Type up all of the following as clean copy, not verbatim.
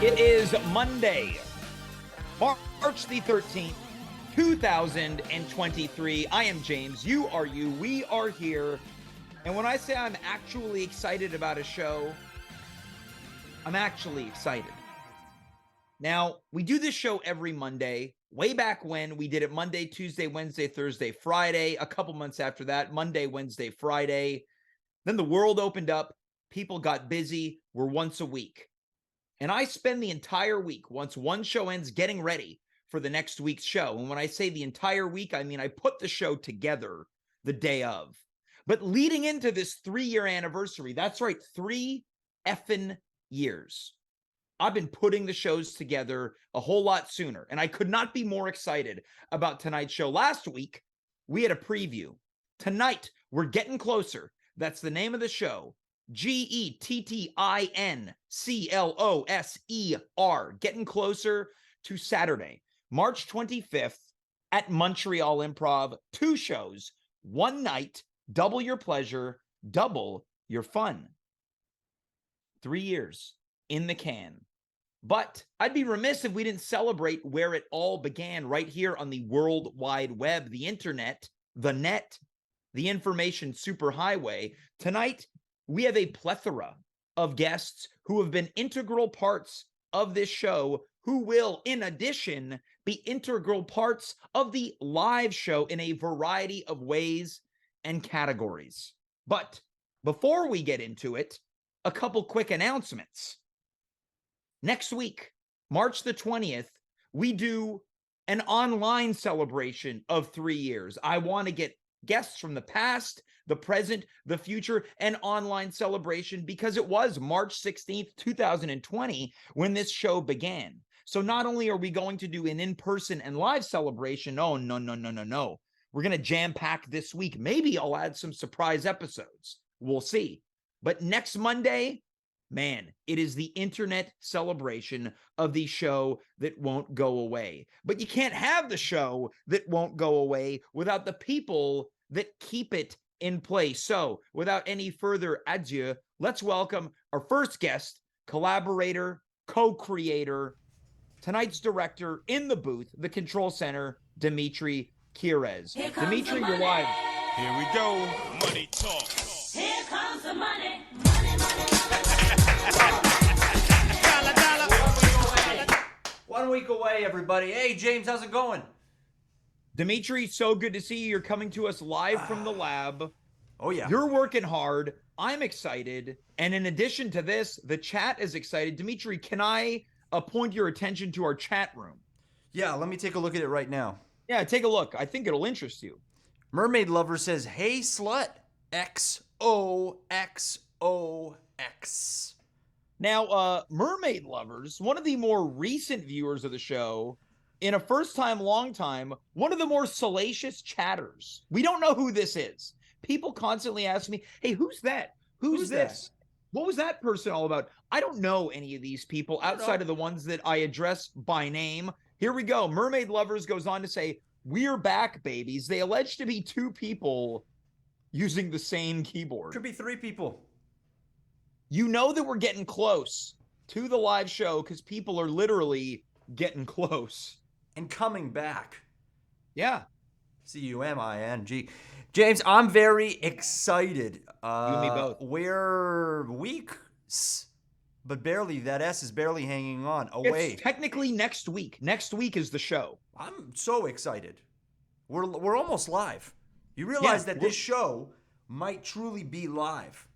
It is Monday, March the 13th, 2023. I am James. You are you. We are here. And when I say I'm actually excited about a show, I'm actually excited. Now, we do this show every Monday. Way back when, we did it Monday, Tuesday, Wednesday, Thursday, Friday. A couple months after that, Monday, Wednesday, Friday. Then the world opened up. People got busy. We're once a week. And I spend the entire week, once one show ends, getting ready for the next week's show. And when I say the entire week, I mean I put the show together the day of. But leading into this 3-year anniversary, that's right, 3 effing years. I've been putting the shows together a whole lot sooner, and I could not be more excited about tonight's show. Last week, we had a preview. Tonight, we're getting closer. That's the name of the show. GETTINCLOSER, getting closer to Saturday, March 25th at Montreal Improv. 2 shows, 1 night, double your pleasure, double your fun. 3 years in the can. But I'd be remiss if we didn't celebrate where it all began, right here on the World Wide Web, the internet, the net, the information superhighway. Tonight, we have a plethora of guests who have been integral parts of this show, who will, in addition, be integral parts of the live show in a variety of ways and categories. But before we get into it, a couple quick announcements. Next week, March the 20th, we do an online celebration of 3 years. I want to get guests from the past, the present, the future, and online celebration, because it was March 16th, 2020 when this show began. So not only are we going to do an in-person and live celebration, no. We're going to jam-pack this week. Maybe I'll add some surprise episodes. We'll see. But next Monday, man, it is the internet celebration of the show that won't go away. But you can't have the show that won't go away without the people that keep it in place. So without any further ado, let's welcome our first guest, collaborator, co-creator, tonight's director in the booth, the control center, Dimitri Kirez. Dimitri, you're live. Here we go. Money talk. Here comes the money. One week away, everybody. Hey, James, how's it going? Dimitri, so good to see you. You're coming to us live from the lab. Oh, yeah. You're working hard. I'm excited. And in addition to this, the chat is excited. Dimitri, can I point your attention to our chat room? Yeah, let me take a look at it right now. Yeah, take a look. I think it'll interest you. Mermaid Lover says, hey, slut. XOXOX. Now, Mermaid Lovers, one of the more recent viewers of the show, in a first time, long time, one of the more salacious chatters. We don't know who this is. People constantly ask me, hey, who's that? Who's this? That? What was that person all about? I don't know any of these people outside of the ones that I address by name. Here we go. Mermaid Lovers goes on to say, we're back, babies. They allege to be 2 people using the same keyboard. Could be 3 people. You know that we're getting close to the live show because people are literally getting close. And coming back. Yeah. C-U-M-I-N-G. James, I'm very excited. You and me both. We're weeks, but barely, that S is barely hanging on. Away. It's technically next week. Next week is the show. I'm so excited. We're almost live. You realize that this show might truly be live.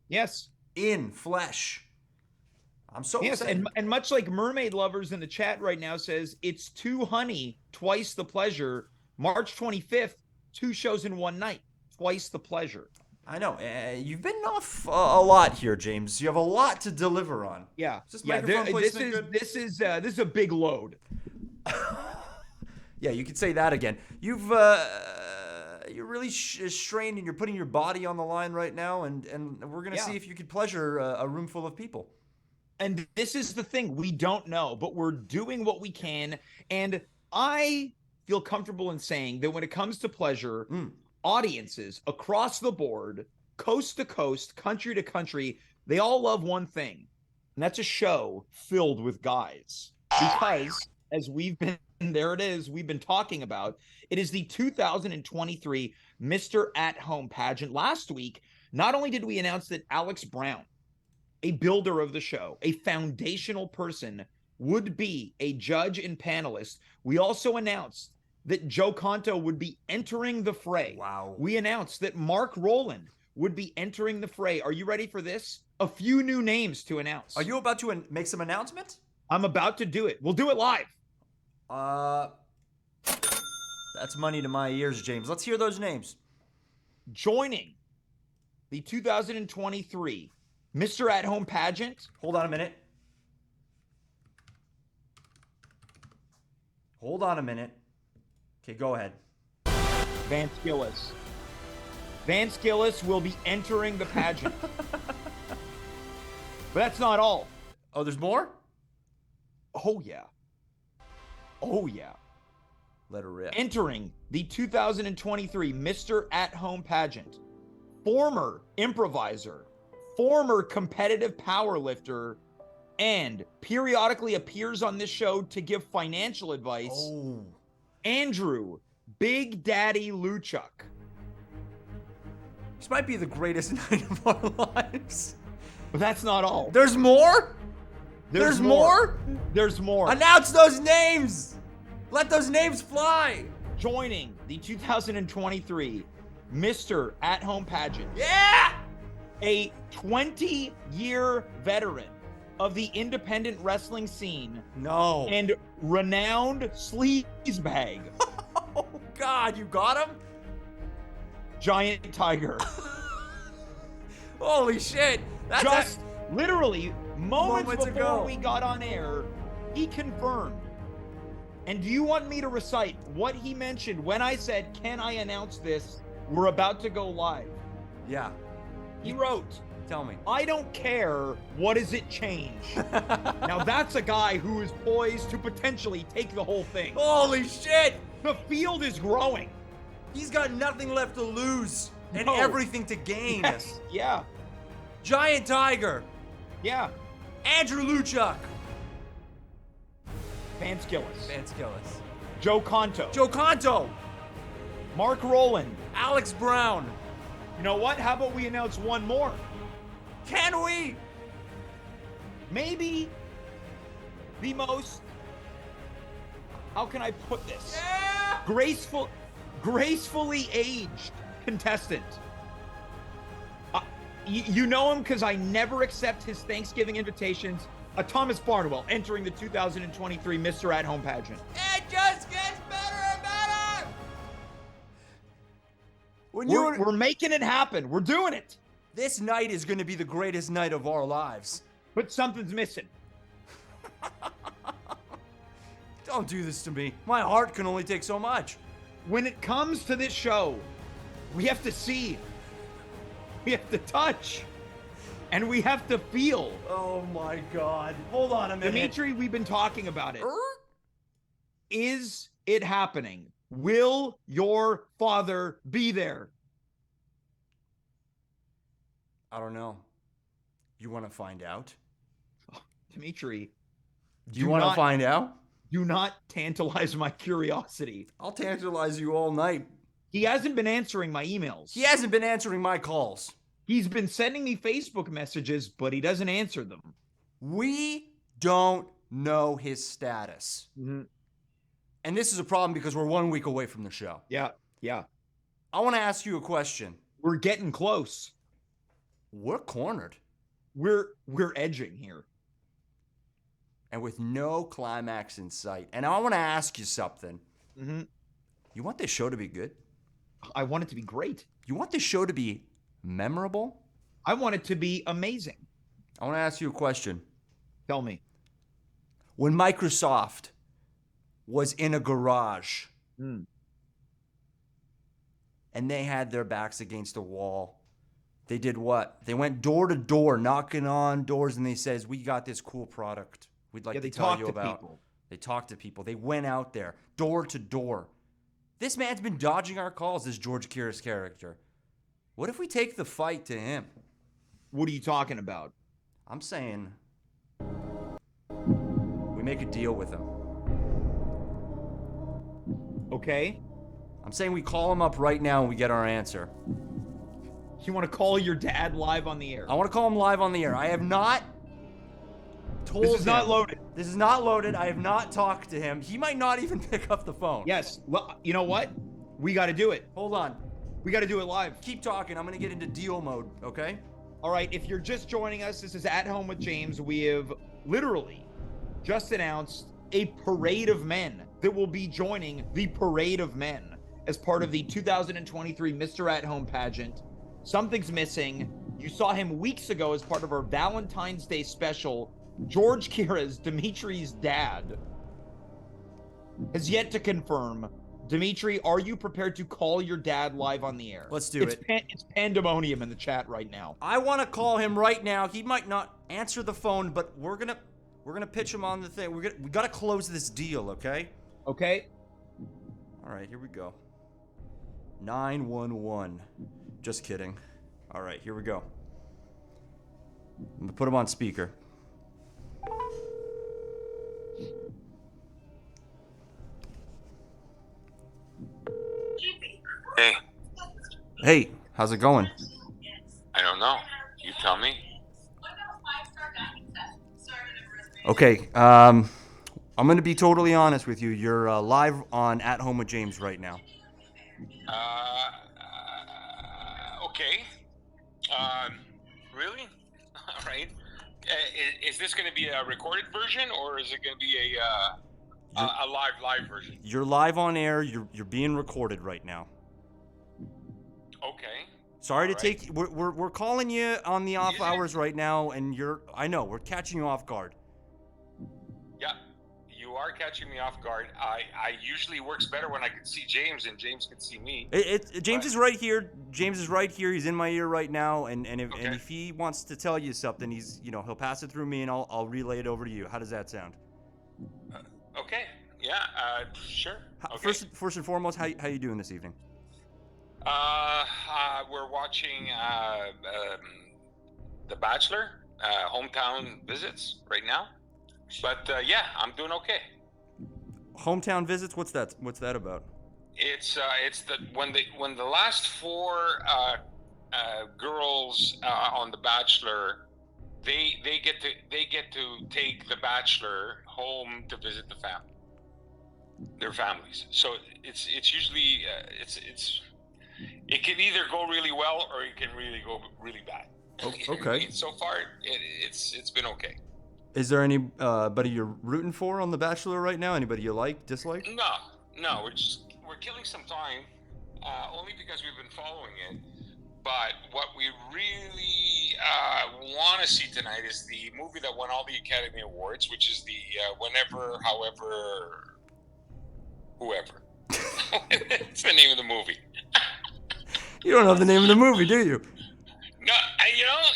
Yes. In flesh. I'm so excited. And much like Mermaid Lovers in the chat right now says, it's 2 honey, twice the pleasure. March 25th, 2 shows in 1 night, twice the pleasure. I know. You've been off a lot here, James. You have a lot to deliver on. Yeah. Is this microphone placement good? This is a big load. Yeah, you could say that again. You're really strained and you're putting your body on the line right now, and we're going to see if you could pleasure a room full of people. And this is the thing. We don't know, but we're doing what we can. And I feel comfortable in saying that when it comes to pleasure, audiences across the board, coast to coast, country to country, they all love one thing, And that's a show filled with guys. Because, as we've been, there it is, we've been talking about, it is the 2023 Mr. At Home pageant. Last week, not only did we announce that Alex Brown, a builder of the show, a foundational person, would be a judge and panelist, we also announced that Joe Conto would be entering the fray. Wow. We announced that Mark Rowland would be entering the fray. Are you ready for this? A few new names to announce. Are you about to make some announcements? I'm about to do it. We'll do it live. That's money to my ears, James. Let's hear those names. Joining the 2023 Mr. At Home pageant. Hold on a minute. Okay, go ahead. Vance Gillis. Vance Gillis will be entering the pageant. But that's not all. Oh, there's more? Oh, yeah. Oh, yeah. Let her rip. Entering the 2023 Mr. At Home pageant, former improviser, former competitive powerlifter, and periodically appears on this show to give financial advice, Oh. Andrew Big Daddy Luchuk. This might be the greatest night of our lives. But that's not all. There's more? There's more? There's more. Announce those names! Let those names fly! Joining the 2023 Mr. At Home pageant, Yeah! a 20-year veteran of the independent wrestling scene No. and renowned sleazebag, Oh, God, you got him? Giant Tiger. Holy shit. That's Just literally moments before ago. we got on air, he confirmed. And do you want me to recite what he mentioned when I said, "Can I announce this? We're about to go live." Yeah. He wrote, Tell me. "I don't care. What does it change?" Now that's a guy who is poised to potentially take the whole thing. Holy shit. The field is growing. He's got nothing left to lose and No. everything to gain. Yes. Yeah. Giant Tiger. Yeah. Andrew Luchuk. Vance Gillis. Vance Gillis. Joe Conto. Joe Conto. Mark Rowland. Alex Brown. You know what? How about we announce one more? Can we? Maybe the most, how can I put this? Yeah. Gracefully aged contestant. You know him because I never accept his Thanksgiving invitations. Thomas Barnwell entering the 2023 Mr. At Home pageant. It just gets better and better. We're making it happen. We're doing it. This night is going to be the greatest night of our lives. But something's missing. Don't do this to me. My heart can only take so much. When it comes to this show, we have to see, we have to touch, and we have to feel. Oh my God. Hold on a minute. Dimitri, we've been talking about it. Is it happening? Will your father be there? I don't know. You want to find out? Dimitri, Do you want to find out? do not tantalize my curiosity. I'll tantalize you all night. He hasn't been answering my emails. He hasn't been answering my calls. He's been sending me Facebook messages, but he doesn't answer them. We don't know his status. Mhm. And this is a problem because we're 1 week away from the show. Yeah. I want to ask you a question. We're getting close. We're cornered. We're edging here. And with no climax in sight. And I want to ask you something. Mhm. You want this show to be good? I want it to be great. You want this show to be memorable? I want it to be amazing. I want to ask you a question. Tell me. When Microsoft was in a garage Mm. and they had their backs against a wall, they did what? They went door to door, knocking on doors, and they says, "We got this cool product we'd like Yeah, to they tell talk you to about." people. They talked to people. They went out there, door to door. This man's been dodging our calls, this George Kiris character. What if we take the fight to him? What are you talking about? I'm saying We make a deal with him. Okay. I'm saying we call him up right now and we get our answer. You want to call your dad live on the air? I want to call him live on the air. I have not told him. This is not loaded. This is not loaded. I have not talked to him. He might not even pick up the phone. Yes. Well, you know what? We got to do it. Hold on. We got to do it live. Keep talking. I'm going to get into deal mode, okay? All right. If you're just joining us, this is At Home with James. We have literally just announced a parade of men that will be joining the Parade of Men as part of the 2023 Mr. At Home pageant. Something's missing. You saw him weeks ago as part of our Valentine's Day special. George Kira's, Dimitri's dad, has yet to confirm. Dimitri, are you prepared to call your dad live on the air? Let's do it. It's pandemonium in the chat right now. I want to call him right now. He might not answer the phone, but we're gonna pitch him on the thing. We got to close this deal, okay? Okay. All right, here we go. 911. Just kidding. All right, here we go. I'm gonna put him on speaker. Hey, Hey, how's it going? I don't know. You tell me. Okay, I'm gonna be totally honest with you. You're live on At Home with James right now. Okay. Really? All right. Is this going to be a recorded version, or is it going to be a live version? You're live on air. You're being recorded right now. Okay. Sorry to All take. We're calling you on the off hours right now, and I know we're catching you off guard. Yeah, you are catching me off guard. I usually works better when I can see James and James can see me. James is right here. James is right here. He's in my ear right now, and Okay. if he wants to tell you something, he'll pass it through me, and I'll relay it over to you. How does that sound? Okay. Yeah. Sure. Okay. First and foremost, how you doing this evening? We're watching The Bachelor, hometown visits right now. But yeah, I'm doing okay. Hometown visits. What's that about? It's when the last four girls on The Bachelor, they get to take The Bachelor home to visit their families. So it's usually it can either go really well or it can really go really bad. Okay. So far, it's been okay. Is there anybody you're rooting for on The Bachelor right now? Anybody you like, dislike? No. We're killing some time, only because we've been following it. But what we really want to see tonight is the movie that won all the Academy Awards, which is the Whenever, However, Whoever. It's the name of the movie. You don't know the name of the movie, do you? No,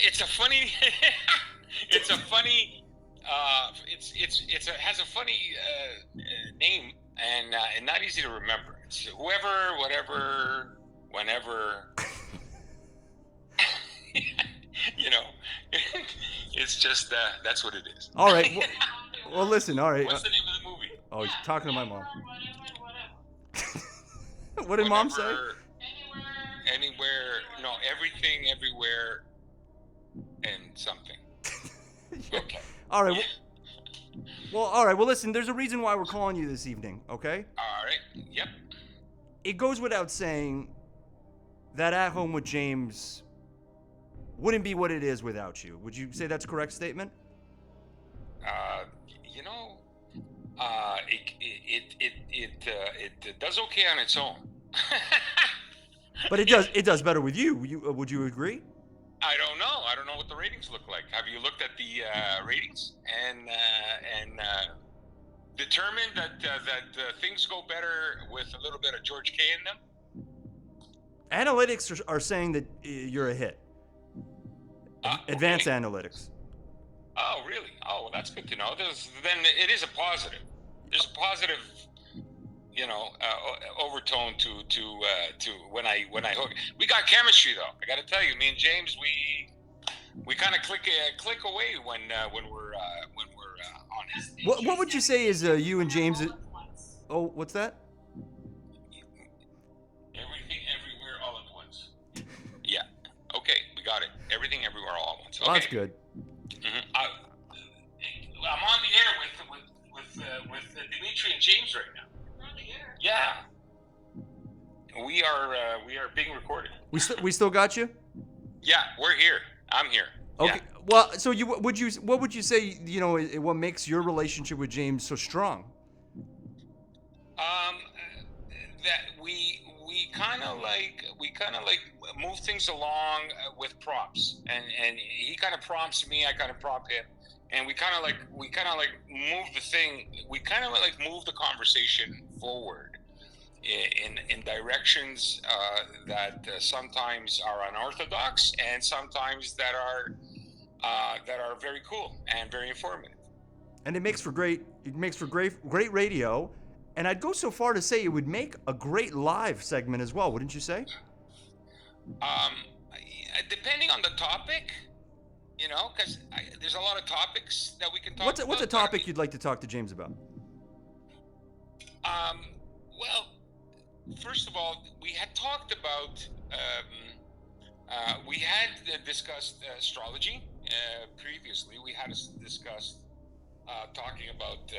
it's a funny. It's a funny. It has a funny name and not easy to remember. It's whoever, whatever, whenever. It's just that's what it is. All right. Well, listen. All right. What's the name of the movie? Oh, he's talking to my mom. What did mom say? Anywhere. No, everything, everywhere, and something. Okay. All right. Well, all right. Well, listen. There's a reason why we're calling you this evening. Okay. All right. Yep. It goes without saying that At Home with James wouldn't be what it is without you. Would you say that's a correct statement? It does okay on its own. But it does better with you. Would you agree? I don't know. I don't know what the ratings look like. Have you looked at the ratings and determined that things go better with a little bit of George K in them? Analytics are saying that you're a hit. Advanced okay. analytics. Oh, really? Oh, well, that's good to know. Then it is a positive. There's a positive, overtone to when I hook. We got chemistry though. I got to tell you, me and James, we kind of click away when we're on What would you say is you and James? Oh, what's that? Everything, everywhere, all at once. Yeah. Okay, we got it. Everything, everywhere, all at once. Okay. Oh, that's good. I'm on the air with Dimitri and James right now. You're on the air. Yeah. We are being recorded. We still got you? Yeah, we're here. I'm here. Okay. Yeah. Well, so what would you say, what makes your relationship with James so strong? That we kind of like move things along with prompts, and he kind of prompts me, I kind of prompt him, and we kind of like move the thing, we kind of like move the conversation forward in directions that sometimes are unorthodox and sometimes that are very cool and very informative. And it makes for great radio, and I'd go so far to say it would make a great live segment as well, wouldn't you say? Depending on the topic, because there's a lot of topics that we can talk about. What's a topic you'd like to talk to James about? Well, first of all, we had talked about, we had discussed astrology previously. We had discussed talking about,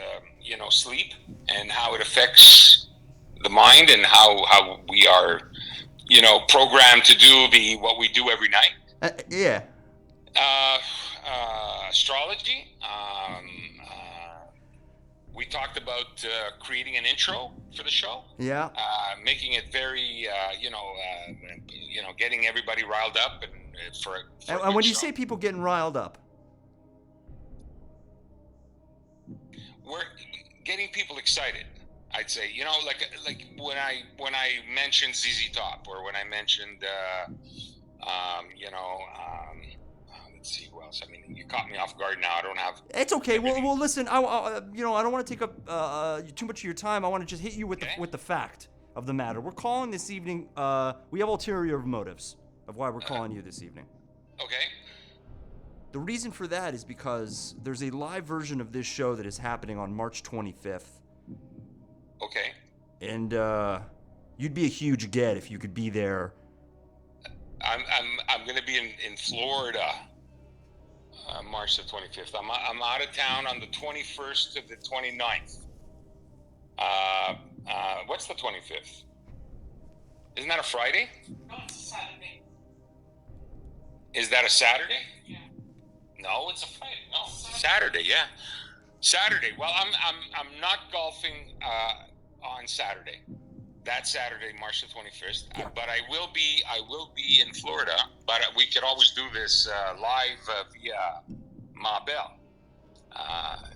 sleep and how it affects the mind and how we are, programmed to do what we do every night. Yeah. Astrology. We talked about creating an intro for the show. Yeah. Making it very, getting everybody riled up and and when you say people getting riled up, we're getting people excited. I'd say, like when I mentioned ZZ Top, or when I mentioned, let's see who else. I mean, you caught me off guard now. I don't have. It's okay. Well, listen. I don't want to take up too much of your time. I want to just hit you with the fact of the matter. We're calling this evening. We have ulterior motives of why we're calling you this evening. Okay. The reason for that is because there's a live version of this show that is happening on March 25th. Okay. And you'd be a huge get if you could be there. I'm going to be in Florida, March the 25th. I'm out of town on the 21st to the 29th. What's the 25th? Isn't that a Friday? No, it's a Saturday. Is that a Saturday? Yeah. No, it's a Friday. No, Saturday. Yeah, Saturday. Well, I'm not golfing on Saturday. That Saturday, March the 21st. Yeah. But I will be in Florida. But we could always do this live via Ma Bell.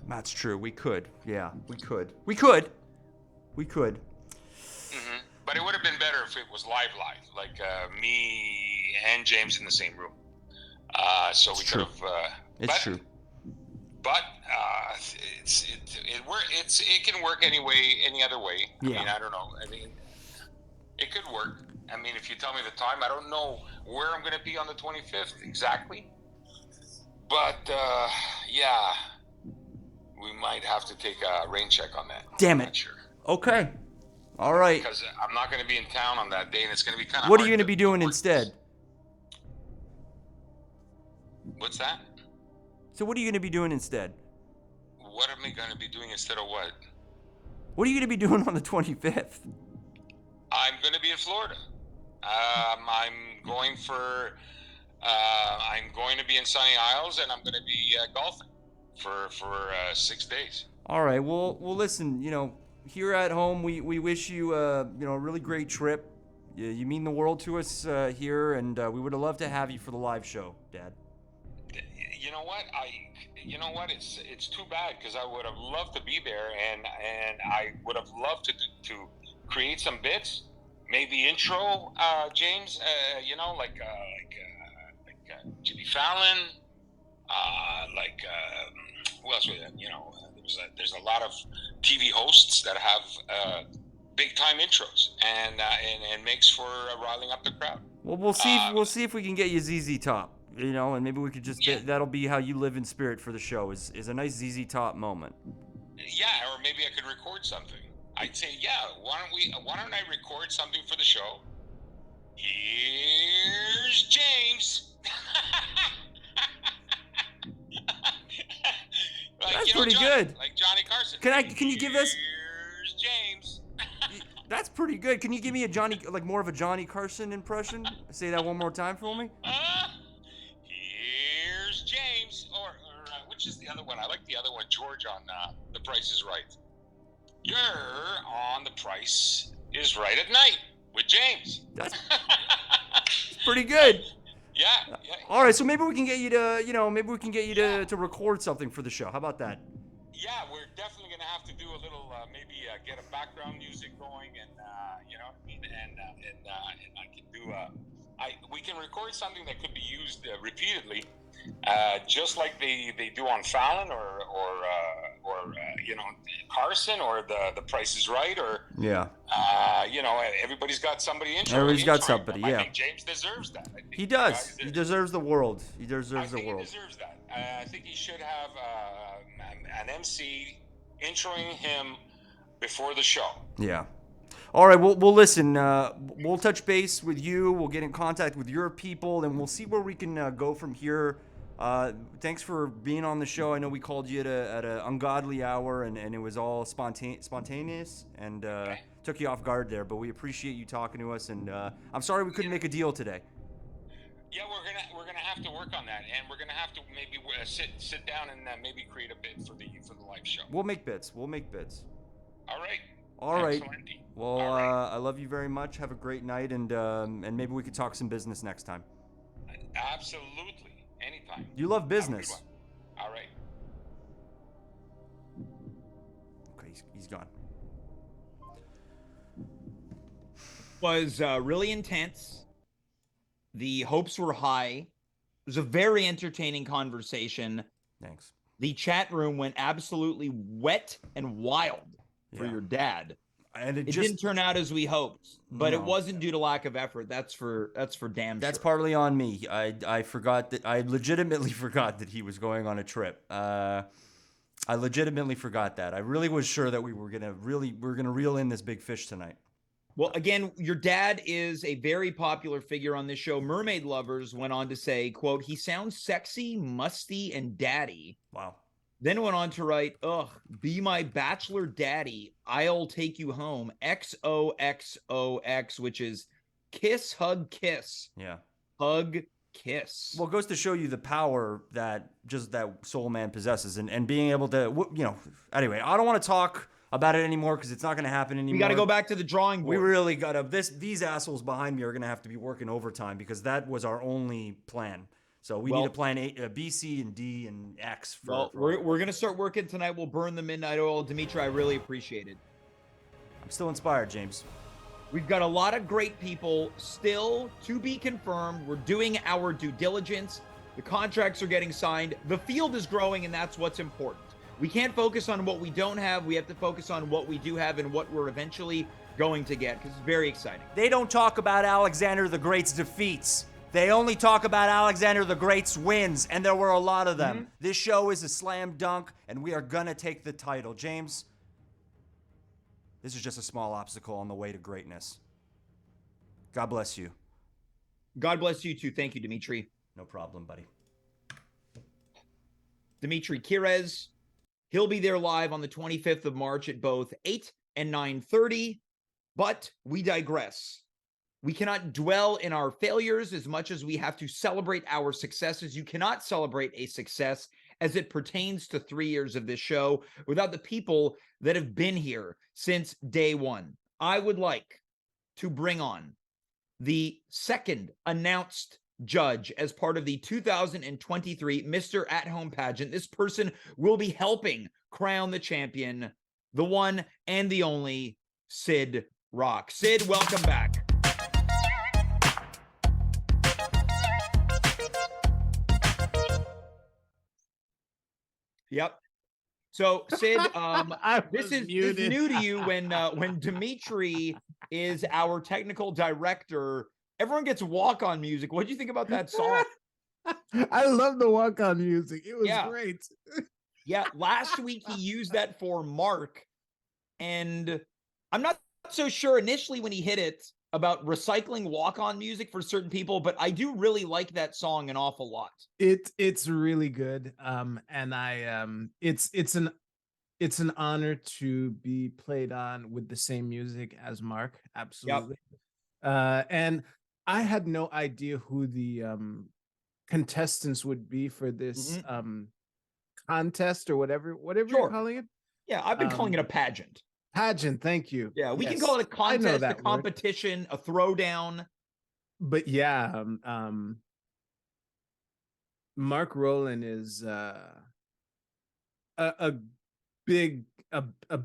That's true. We could. Yeah, we could. Mm-hmm. But it would have been better if it was live, like me and James in the same room. So we could have. It's true. But it can work any other way. Yeah. I mean, I don't know. I mean, it could work. I mean, if you tell me the time, I don't know where I'm going to be on the 25th exactly. But yeah, we might have to take a rain check on that. Damn I'm it. not sure. Okay. All right. Because I'm not going to be in town on that day, and it's going to be kind of. What are you going to be doing instead? What's that? So what are you going to be doing instead? What am I going to be doing instead of what? What are you going to be doing on the 25th? I'm going to be in Florida. I'm going to be in Sunny Isles, and I'm going to be golfing for 6 days. All right. Well, listen. Here at home, we wish you a really great trip. You mean the world to us here, and we would have loved to have you for the live show, Dad. You know what? It's too bad, because I would have loved to be there, and I would have loved to create some bits, maybe intro James, like Jimmy Fallon, who else was that? There's a lot of TV hosts that have big time intros, and makes for riling up the crowd. Well, we'll see if we can get you ZZ Top. You know, and maybe we could just that'll be how you live in spirit for the show. Is a nice ZZ Top moment. Yeah, or maybe I could record something. I'd say, yeah, why don't I record something for the show? Here's James. Like, That's pretty good. Like Johnny Carson. Can you give us? Here's James. That's pretty good. Can you give me more of a Johnny Carson impression? Say that one more time for me. Here's James, or which is the other one? I like the other one, George on The Price is Right. You're on The Price is Right at night with James. That's pretty good. Yeah. All right, so maybe we can get you to, to record something for the show. How about that? Yeah, we're definitely gonna have to do a little, maybe get a background music going, and you know what I mean, and I can do we can record something that could be used repeatedly, just like they do on Fallon or you know, Carson, or the Price is Right, or yeah, you know, everybody's got somebody interested. Everybody's got somebody. Yeah, I think James deserves that. He does. He deserves the world. He deserves the world. He deserves that. I think he should have an MC introing him before the show. Yeah. All right. We'll listen. We'll touch base with you. We'll get in contact with your people, and we'll see where we can go from here. Thanks for being on the show. I know we called you at an ungodly hour, and it was all spontaneous, and took you off guard there. But we appreciate you talking to us, and I'm sorry we couldn't make a deal today. Yeah, we're gonna have to work on that, and we're gonna have to maybe sit down and maybe create a bid for the live show. We'll make bits. All right. All right. Well, All right. I love you very much. Have a great night, and maybe we could talk some business next time. Absolutely, anytime. You love business. All right. Okay, he's gone. Was really intense. The hopes were high. It was a very entertaining conversation. Thanks. The chat room went absolutely wet and wild for your dad. And it didn't turn out as we hoped, but No. it wasn't due to lack of effort. That's for damn That's sure. partly on me. I forgot that. I legitimately forgot that he was going on a trip. I legitimately forgot that. I really was sure that we were gonna reel in this big fish tonight. Well, again, your dad is a very popular figure on this show. Mermaid Lovers went on to say, quote, "He sounds sexy, musty, and daddy." Wow. Then went on to write, "Ugh, be my bachelor daddy. I'll take you home. XOXOX," which is kiss, hug, kiss. Yeah. Hug, kiss. Well, it goes to show you the power that soul man possesses, and being able to, Anyway, I don't want to talk about it anymore because it's not going to happen anymore. We got to go back to the drawing We board. really got to. These assholes behind me are going to have to be working overtime because that was our only plan. So we need to plan B, C, and D, and X. We're going to start working tonight. We'll burn the midnight oil. Dimitri, I really appreciate it. I'm still inspired, James. We've got a lot of great people still to be confirmed. We're doing our due diligence. The contracts are getting signed. The field is growing, and that's what's important. We can't focus on what we don't have. We have to focus on what we do have and what we're eventually going to get, because it's very exciting. They don't talk about Alexander the Great's defeats. They only talk about Alexander the Great's wins, and there were a lot of them. This show is a slam dunk, and we are going to take the title. James, this is just a small obstacle on the way to greatness. God bless you. God bless you too. Thank you, Dimitri. No problem, buddy. Dimitri Kirez. He'll be there live on the 25th of March at both 8 and 9:30, but we digress. We cannot dwell in our failures as much as we have to celebrate our successes. You cannot celebrate a success as it pertains to 3 years of this show without the people that have been here since day one. I would like to bring on the second announced judge as part of the 2023 Mr. At Home Pageant. This person will be helping crown the champion, the one and the only Syd Roc. Syd, welcome back. Yep. So Syd, this is new to you when Dimitri is our technical director. Everyone gets walk-on music. What do you think about that song? I love the walk-on music. It was Yeah. great. Yeah, last week he used that for Mark, and I'm not so sure initially when he hit it about recycling walk-on music for certain people, but I do really like that song an awful lot. It's really good. And it's an honor to be played on with the same music as Mark. Absolutely. And I had no idea who the contestants would be for this contest or whatever you're Sure. calling it. Yeah, I've been calling it a pageant. Pageant, thank you. Yeah, we can Yes, call it a I know contest, a that word. competition, a throwdown. But yeah, Mark Rowland is a big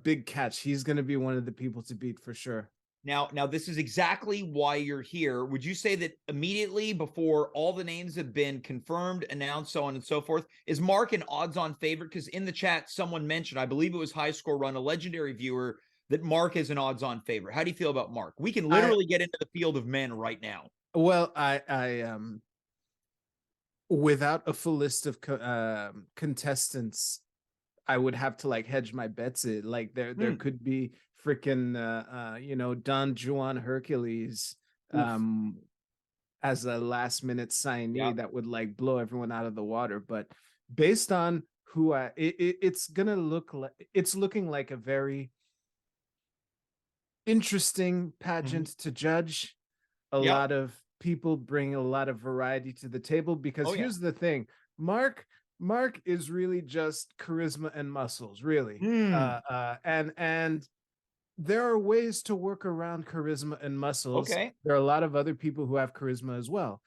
big catch. He's going to be one of the people to beat for sure. Now, this is exactly why you're here. Would you say that immediately before all the names have been confirmed, announced, so on and so forth, is Mark an odds-on favorite? Because in the chat, someone mentioned, I believe it was High Score Run, a legendary viewer, that Mark is an odds-on favorite. How do you feel about Mark? We can literally get into the field of men right now. Well, I without a full list of contestants, I would have to like hedge my bets. Like there could be freaking Don Juan Hercules as a last minute signee that would like blow everyone out of the water. But based on who it's gonna look like, it's looking like a very interesting pageant to judge. A lot of people bring a lot of variety to the table because here's the thing, Mark is really just charisma and muscles, really. And there are ways to work around charisma and muscles. There are a lot of other people who have charisma as well.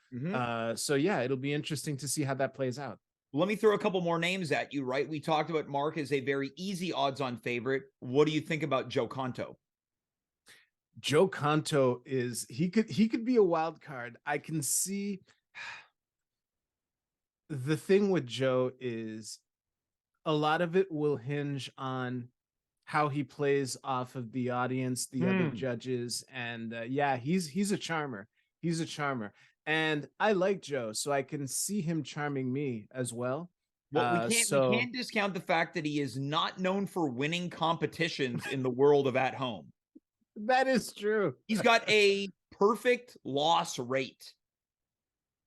So yeah, it'll be interesting to see how that plays out. Let me throw a couple more names at you, right? We talked about Mark as a very easy odds-on favorite. What do you think about Joe Conto? Joe Conto he could be a wild card. I can see the thing with Joe is a lot of it will hinge on how he plays off of the audience, the other judges, and he's a charmer. He's a charmer, and I like Joe, so I can see him charming me as well. Well, we can't discount the fact that he is not known for winning competitions in the world of at home. That is true. He's got a perfect loss rate.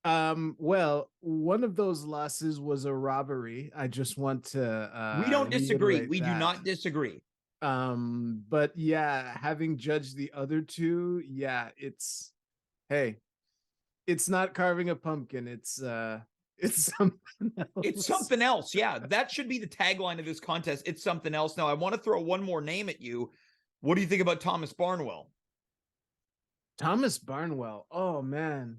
Well, one of those losses was a robbery. I just want to we don't disagree. We do not disagree. But yeah, having judged the other two, it's not carving a pumpkin. It's something else. It's something else. Yeah, that should be the tagline of this contest. It's something else. Now, I want to throw one more name at you. What do you think about Thomas Barnwell? Thomas Barnwell. Oh man.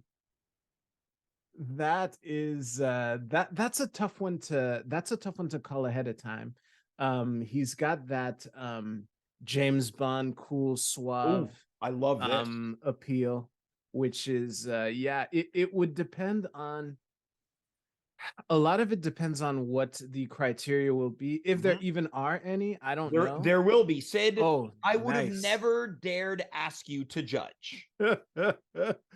That is that's a tough one to call ahead of time. He's got that James Bond cool suave. Ooh, I love this appeal, which is it would depend on a lot of it depends on what the criteria will be, if there even are any. I don't know. There will be. Syd, I would have nice. never dared ask you to judge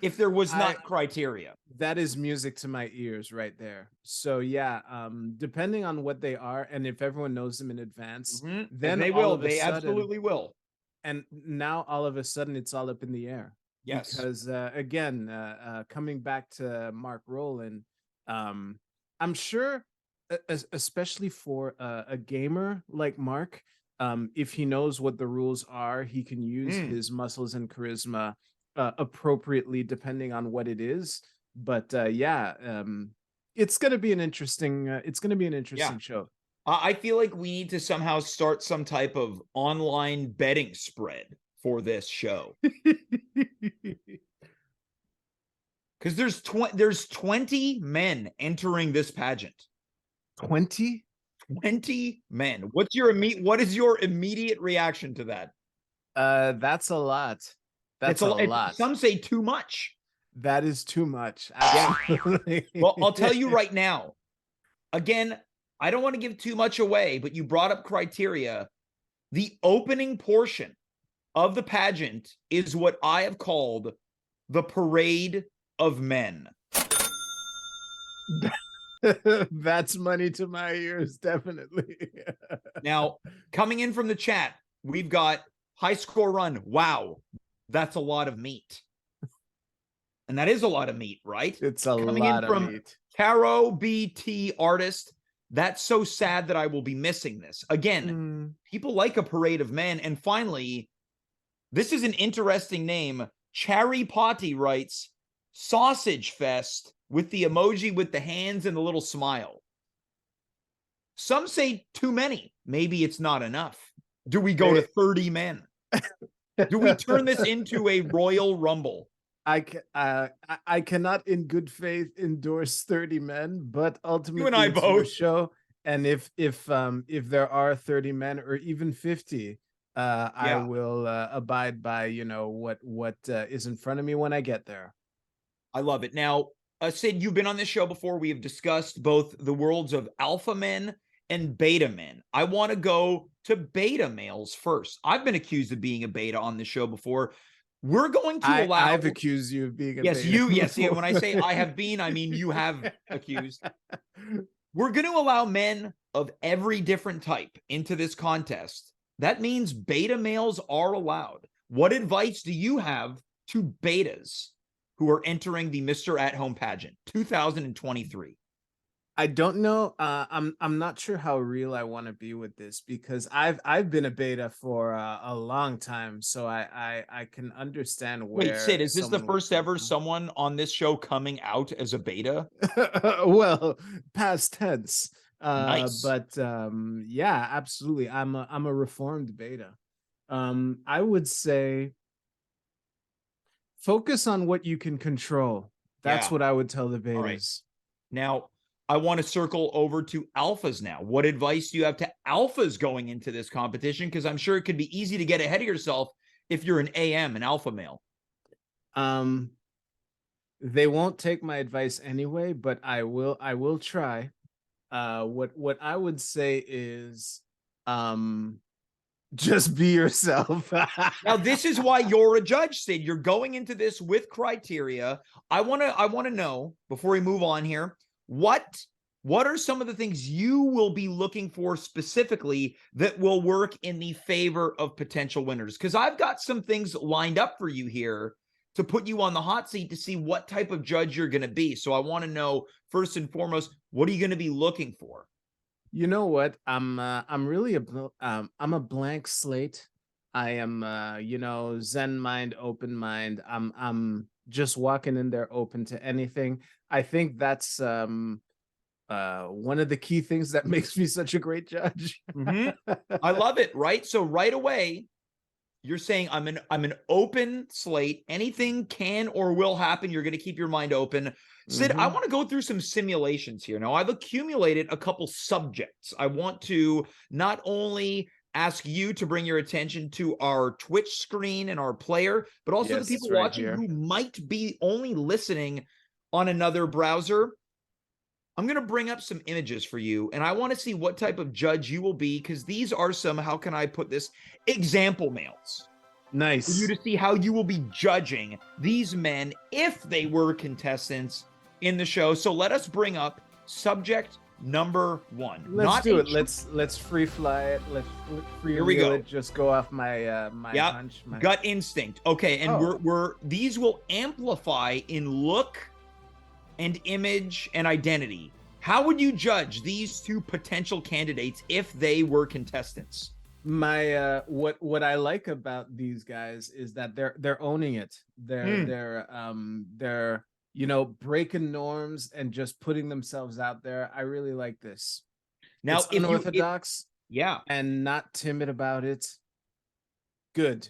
if there was not criteria. That is music to my ears right there. So yeah, depending on what they are, and if everyone knows them in advance, then they will. They absolutely will. And now all of a sudden, it's all up in the air. Yes. Because again, coming back to Mark Rowland, I'm sure, especially for a gamer like Mark, if he knows what the rules are, he can use his muscles and charisma appropriately, depending on what it is. But it's going to be an interesting. Show. I feel like we need to somehow start some type of online betting spread for this show. Because there's 20 men entering this pageant. 20 men. What is your immediate reaction to that? That's a lot. That's a lot. Some say too much. That is too much. Absolutely. Well, I'll tell you right now. Again, I don't want to give too much away, but you brought up criteria. The opening portion of the pageant is what I have called the parade of men. That's money to my ears, definitely. Now, coming in from the chat, we've got high score run. Wow, that's a lot of meat. And that is a lot of meat, right? It's a Coming lot in of from meat. Caro BT Artist. That's so sad that I will be missing this. Again, people like a parade of men. And finally, this is an interesting name. Cherry Potty writes, Sausage Fest with the emoji with the hands and the little smile. Some say too many. Maybe it's not enough. Do we go to 30 men? Do we turn this into a Royal Rumble? I cannot in good faith endorse 30 men, but ultimately You and I it's your both. show. And if there are 30 men or even 50, I will abide by, you know, what is in front of me when I get there. I love it. Now, Syd, you've been on this show before. We have discussed both the worlds of alpha men and beta men. I want to go to beta males first. I've been accused of being a beta on this show before. We're going to allow. I've accused you of being a yes, beta. you. Yes, yeah. When I say I have been, I mean you have accused. We're going to allow men of every different type into this contest. That means beta males are allowed. What advice do you have to betas who are entering the Mr. At Home Pageant 2023? I don't know. I'm not sure how real I want to be with this because I've been a beta for a long time, so I can understand where. Wait, Syd, is this the someone would first come ever from. someone on this show coming out as a beta? Well, past tense. Nice. But yeah, absolutely. I'm a reformed beta. I would say focus on what you can control. That's Yeah. what I would tell the betas. All right. Now, I want to circle over to alphas now. What advice do you have to alphas going into this competition? Because I'm sure it could be easy to get ahead of yourself if you're an AM, an alpha male. They won't take my advice anyway, but I will try. What I would say is just be yourself. Now, this is why you're a judge, Syd. You're going into this with criteria. I want to know, before we move on here, what are some of the things you will be looking for specifically that will work in the favor of potential winners? Because I've got some things lined up for you here to put you on the hot seat to see what type of judge you're going to be. So I want to know, first and foremost, what are you going to be looking for? You know what? I'm really I'm a blank slate. I am you know, Zen mind, open mind. I'm just walking in there open to anything. I think that's one of the key things that makes me such a great judge. I love it, right? So right away, you're saying I'm an open slate. Anything can or will happen. You're going to keep your mind open. Syd, I want to go through some simulations here. Now, I've accumulated a couple subjects. I want to not only ask you to bring your attention to our Twitch screen and our player, but also the people right watching here. who might be only listening on another browser. I'm going to bring up some images for you, and I want to see what type of judge you will be, because these are some, how can I put this, example males. Nice. For you to see how you will be judging these men if they were contestants in the show. So let us bring up subject number one. Let's do it. Let's free fly it. Let's free Here we go. it. Just go off my my hunch. My gut instinct. Okay, and we're these will amplify in look and image and identity. How would you judge these two potential candidates if they were contestants? My what I like about these guys is that they're owning it. They're you know, breaking norms and just putting themselves out there. I really like this. Now, it's unorthodox, yeah, and not timid about it. Good.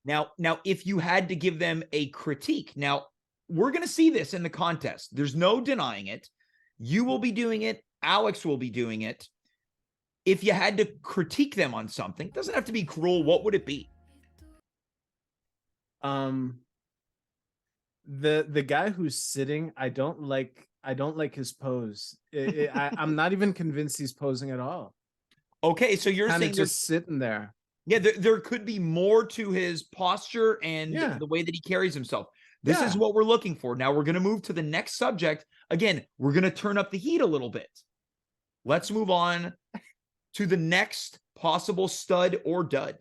Now, if you had to give them a critique, now we're going to see this in the contest. There's no denying it. You will be doing it. Alex will be doing it. If you had to critique them on something, it doesn't have to be cruel. What would it be? The guy who's sitting, I don't like his pose. I'm not even convinced he's posing at all. Okay, so you're saying just sitting there. Yeah, there could be more to his posture and the way that he carries himself. This is what we're looking for. Now we're going to move to the next subject. Again, we're going to turn up the heat a little bit. Let's move on to the next possible stud or dud.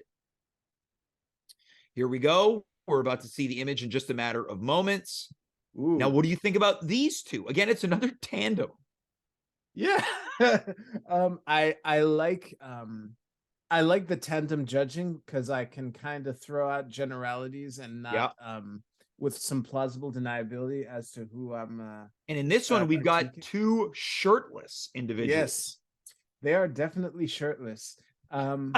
Here we go. We're about to see the image in just a matter of moments. Ooh. Now, what do you think about these two? Again, it's another tandem. Yeah. I like the tandem judging because I can kind of throw out generalities and not with some plausible deniability as to who I'm and in this one, we've got two shirtless individuals. Yes, they are definitely shirtless. I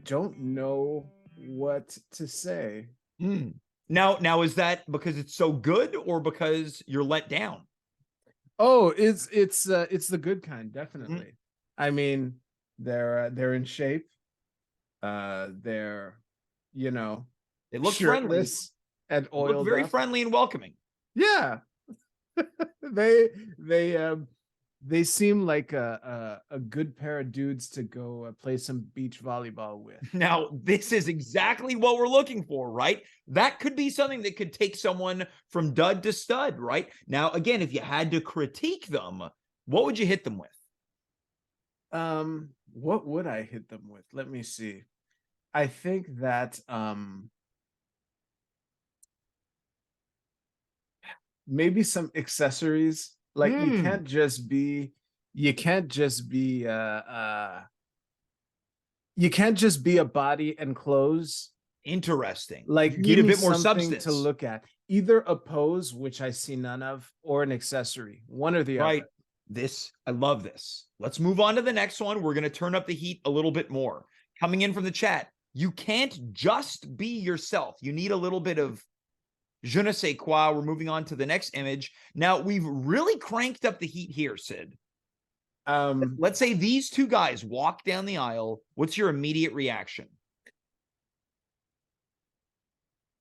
don't know what to say. Now is that because it's so good or because you're let down? Oh, it's the good kind, definitely. I mean, they're in shape. They're, you know, they look shirtless friendly and oiled look very up. friendly and welcoming. Yeah. They seem like a good pair of dudes to go play some beach volleyball with. Now, this is exactly what we're looking for, right? That could be something that could take someone from dud to stud, right? Now, again, if you had to critique them, what would you hit them with? What would I hit them with? Let me see. I think that maybe some accessories. Like you can't just be a body and clothes. Interesting. Like you get a bit more substance to look at. Either a pose, which I see none of, or an accessory. One or the other. I love this. Let's move on to the next one. We're going to turn up the heat a little bit more. Coming in from the chat, you can't just be yourself. You need a little bit of je ne sais quoi. We're moving on to the next image. Now, we've really cranked up the heat here, Syd. Let's say these two guys walk down the aisle. What's your immediate reaction?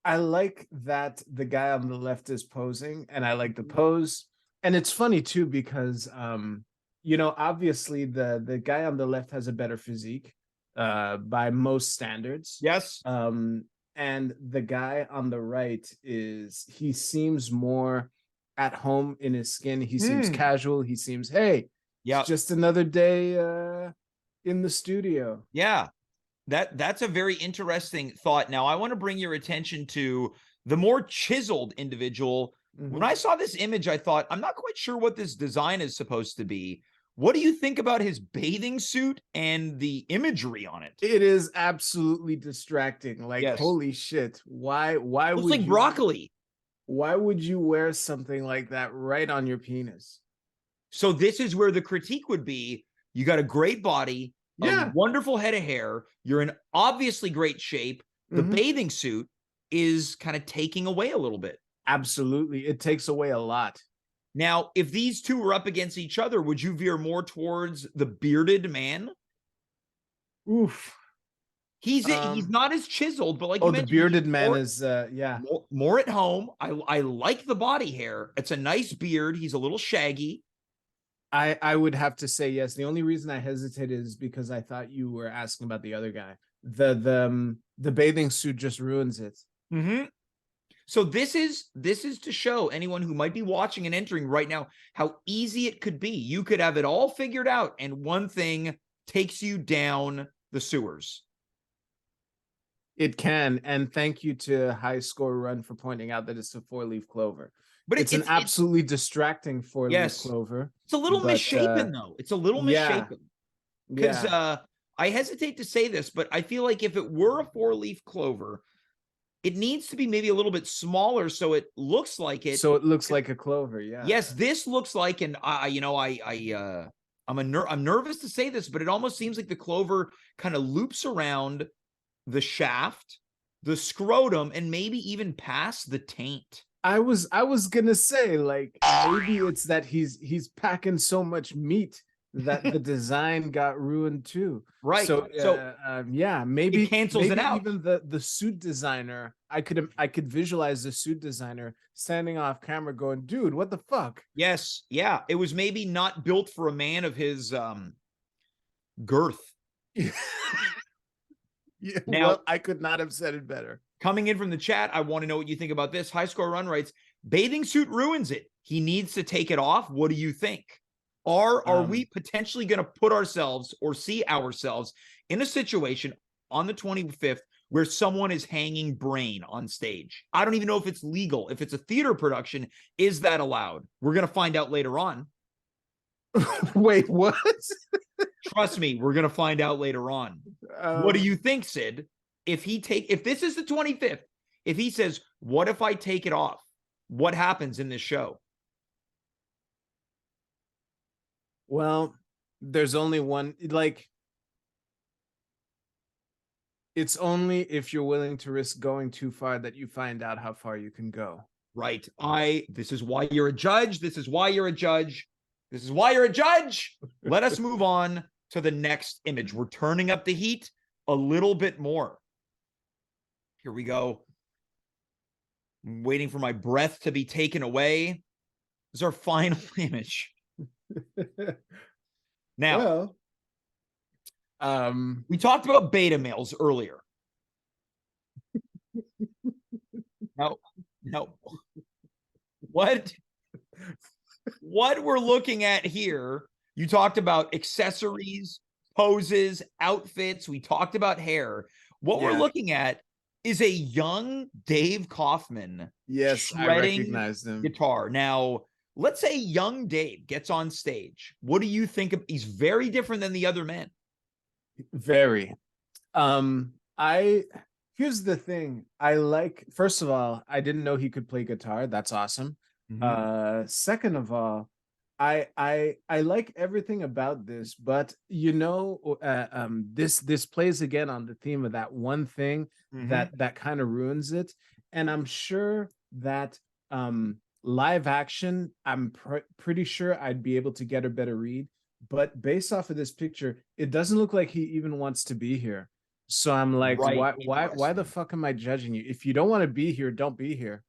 I like that the guy on the left is posing, and I like the pose. And it's funny too, because obviously the guy on the left has a better physique by most standards. Yes. And the guy on the right he seems more at home in his skin. He seems casual. He seems, hey, it's just another day in the studio. Yeah. That's a very interesting thought. Now, I want to bring your attention to the more chiseled individual. When I saw this image, I thought, I'm not quite sure what this design is supposed to be. What do you think about his bathing suit and the imagery on it? It is absolutely distracting. Like, holy shit. Why would like broccoli. Why would you wear something like that right on your penis? So this is where the critique would be. You got a great body, a wonderful head of hair. You're in obviously great shape. The bathing suit is kind of taking away a little bit. Absolutely. It takes away a lot. Now, if these two were up against each other, would you veer more towards the bearded man? Oof. He's not as chiseled, but like you mentioned, the bearded man is more at home. I like the body hair. It's a nice beard. He's a little shaggy. I would have to say yes. The only reason I hesitated is because I thought you were asking about the other guy. The bathing suit just ruins it. So this is to show anyone who might be watching and entering right now how easy it could be. You could have it all figured out, and one thing takes you down the sewers. It can, and thank you to High Score Run for pointing out that it's a 4-leaf clover. But it's an absolutely distracting 4-leaf clover. It's a little misshapen, though. It's a little misshapen. Because I hesitate to say this, but I feel like if it were a 4-leaf clover, it needs to be maybe a little bit smaller so it looks like it. So it looks like a clover, yeah. Yes, this looks like, and I'm nervous to say this, but it almost seems like the clover kind of loops around the shaft, the scrotum, and maybe even past the taint. I was gonna say, like, maybe it's that he's packing so much meat that the design got ruined too. Right. So maybe it cancels it out. Even the suit designer, I could visualize the suit designer standing off camera going, dude, what the fuck? Yes. Yeah. It was maybe not built for a man of his girth. Yeah, Now, well, I could not have said it better. coming in from the chat, I want to know what you think about this. High Score Run writes, bathing suit ruins it. He needs to take it off. What do you think? Are we potentially going to put ourselves or see ourselves in a situation on the 25th where someone is hanging brain on stage? I don't even know if it's legal. If it's a theater production, is that allowed? We're going to find out later on. Wait, what? Trust me, we're going to find out later on. What do you think, Syd? If this is the 25th, if he says, what if I take it off? What happens in this show? Well, there's only one, like, it's only if you're willing to risk going too far that you find out how far you can go. Right. This is why you're a judge. This is why you're a judge. This is why you're a judge. Let us move on to the next image. We're turning up the heat a little bit more. Here we go. I'm waiting for my breath to be taken away. This is our final image. Now, we talked about beta males earlier. No. What we're looking at here, you talked about accessories, poses, outfits. We talked about hair. What we're looking at is a young Dave Kaufman. Yes, I recognize him. Guitar. Now, let's say young Dave gets on stage. What do you think of? He's very different than the other men. Very. Here's the thing. First of all, I didn't know he could play guitar. That's awesome. Second of all, I like everything about this, but this plays again on the theme of that one thing that kind of ruins it. And I'm sure that live action, I'm pretty sure I'd be able to get a better read. But based off of this picture, it doesn't look like he even wants to be here. So I'm like, why the fuck am I judging you? If you don't want to be here, don't be here.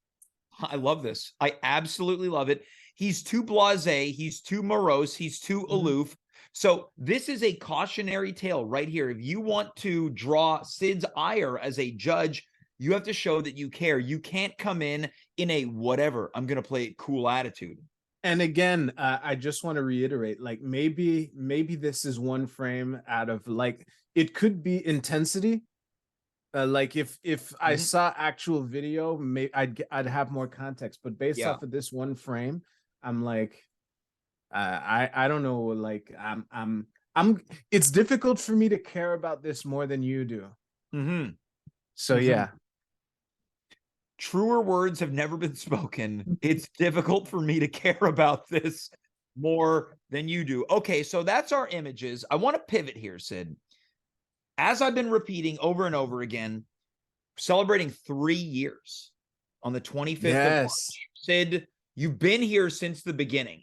I love this. I absolutely love it. He's too blasé. He's too morose. He's too aloof. So this is a cautionary tale right here. If you want to draw Syd's ire as a judge, you have to show that you care. You can't come in a whatever, I'm going to play it cool attitude. And again, I just want to reiterate, like, maybe this is one frame out of, like, it could be intensity. Like if I saw actual video, maybe I'd have more context. But based off of this one frame, I'm like, I don't know. Like I'm. It's difficult for me to care about this more than you do. So yeah. Truer words have never been spoken. It's difficult for me to care about this more than you do. Okay, so that's our images. I want to pivot here, Syd. As I've been repeating over and over again, celebrating 3 years on the 25th of March. Syd, you've been here since the beginning.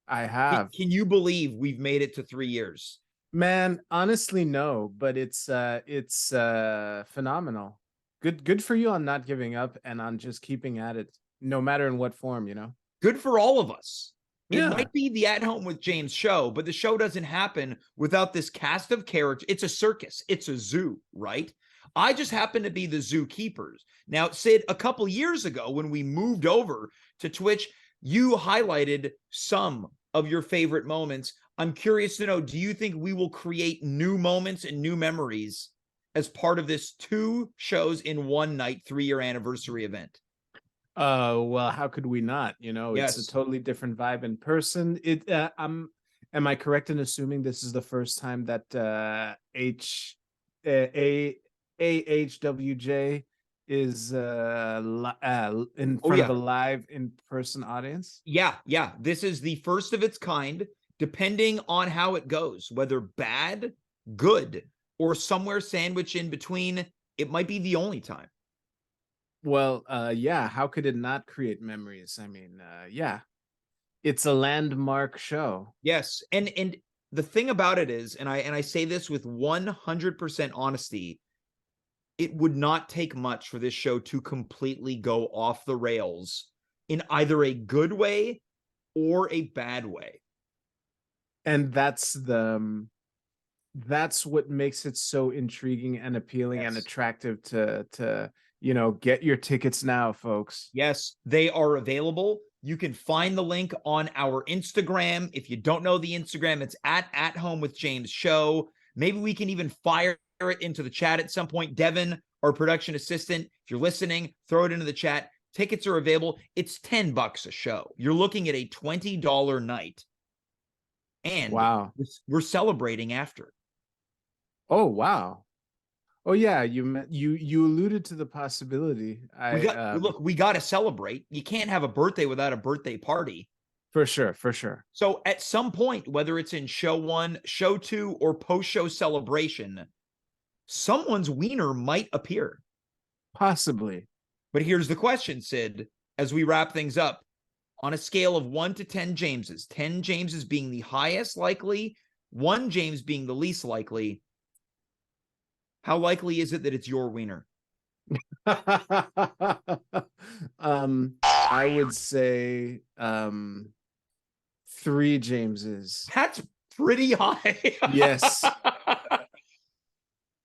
I have. Can you believe we've made it to 3 years? Man, honestly, no, but it's phenomenal. Good for you on not giving up and on just keeping at it, no matter in what form, you know? Good for all of us. It might be the At Home with James show, but the show doesn't happen without this cast of characters. It's a circus. It's a zoo, right? I just happen to be the zookeepers. Now, Syd, a couple years ago when we moved over to Twitch, you highlighted some of your favorite moments. I'm curious to know, do you think we will create new moments and new memories as part of this 2 shows in one night 3-year anniversary event? Well, how could we not? You know, it's a totally different vibe in person. Am I correct in assuming this is the first time that AHWJ is in front of a live in-person audience? Yeah. This is the first of its kind, depending on how it goes, whether bad, good, or somewhere sandwiched in between. It might be the only time. Well, yeah, how could it not create memories? I mean, yeah, it's a landmark show. Yes, and the thing about it is, and I say this with 100% honesty, it would not take much for this show to completely go off the rails in either a good way or a bad way. And that's the that's what makes it so intriguing and appealing and Yes. attractive to get your tickets now, folks. Yes, they are available. You can find the link on our Instagram. If you don't know the Instagram, it's at Home with James Show. Maybe we can even fire it into the chat at some point. Devin, our production assistant, if you're listening, throw it into the chat. Tickets are available. It's $10 a show. You're looking at a $20 night. And Wow. we're celebrating after. Oh, wow. Oh yeah, you alluded to the possibility. We got to celebrate. You can't have a birthday without a birthday party. For sure. So at some point, whether it's in show 1, show 2, or post-show celebration, someone's wiener might appear. Possibly. But here's the question, Syd, as we wrap things up. On a scale of 1 to 10 Jameses, 10 Jameses being the highest likely, 1 James being the least likely, how likely is it that it's your wiener? I would say 3 Jameses. That's pretty high. Yes.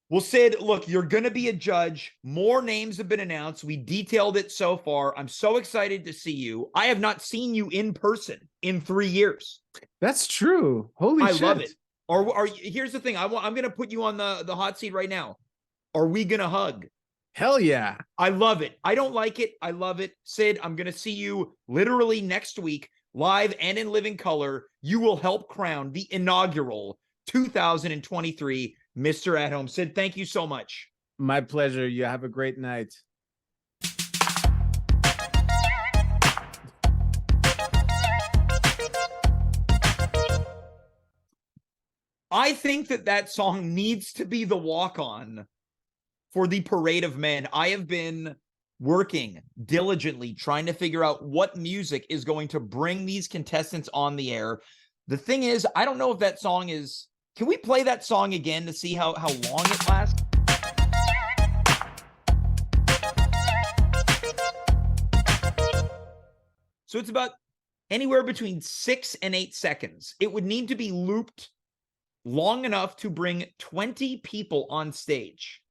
Well, Syd, look, you're going to be a judge. More names have been announced. We detailed it so far. I'm so excited to see you. I have not seen you in person in 3 years. That's true. Holy shit. I love it. Here's the thing. I'm going to put you on the hot seat right now. Are we going to hug? Hell yeah. I love it. I don't like it. I love it. Syd, I'm going to see you literally next week, live and in living color. You will help crown the inaugural 2023 Mr. At Home. Syd, thank you so much. My pleasure. You have a great night. I think that song needs to be the walk-on for the Parade of Men. I have been working diligently trying to figure out what music is going to bring these contestants on the air. The thing is, I don't know if that song is... Can we play that song again to see how long it lasts? So it's about anywhere between 6 and 8 seconds. It would need to be looped long enough to bring 20 people on stage.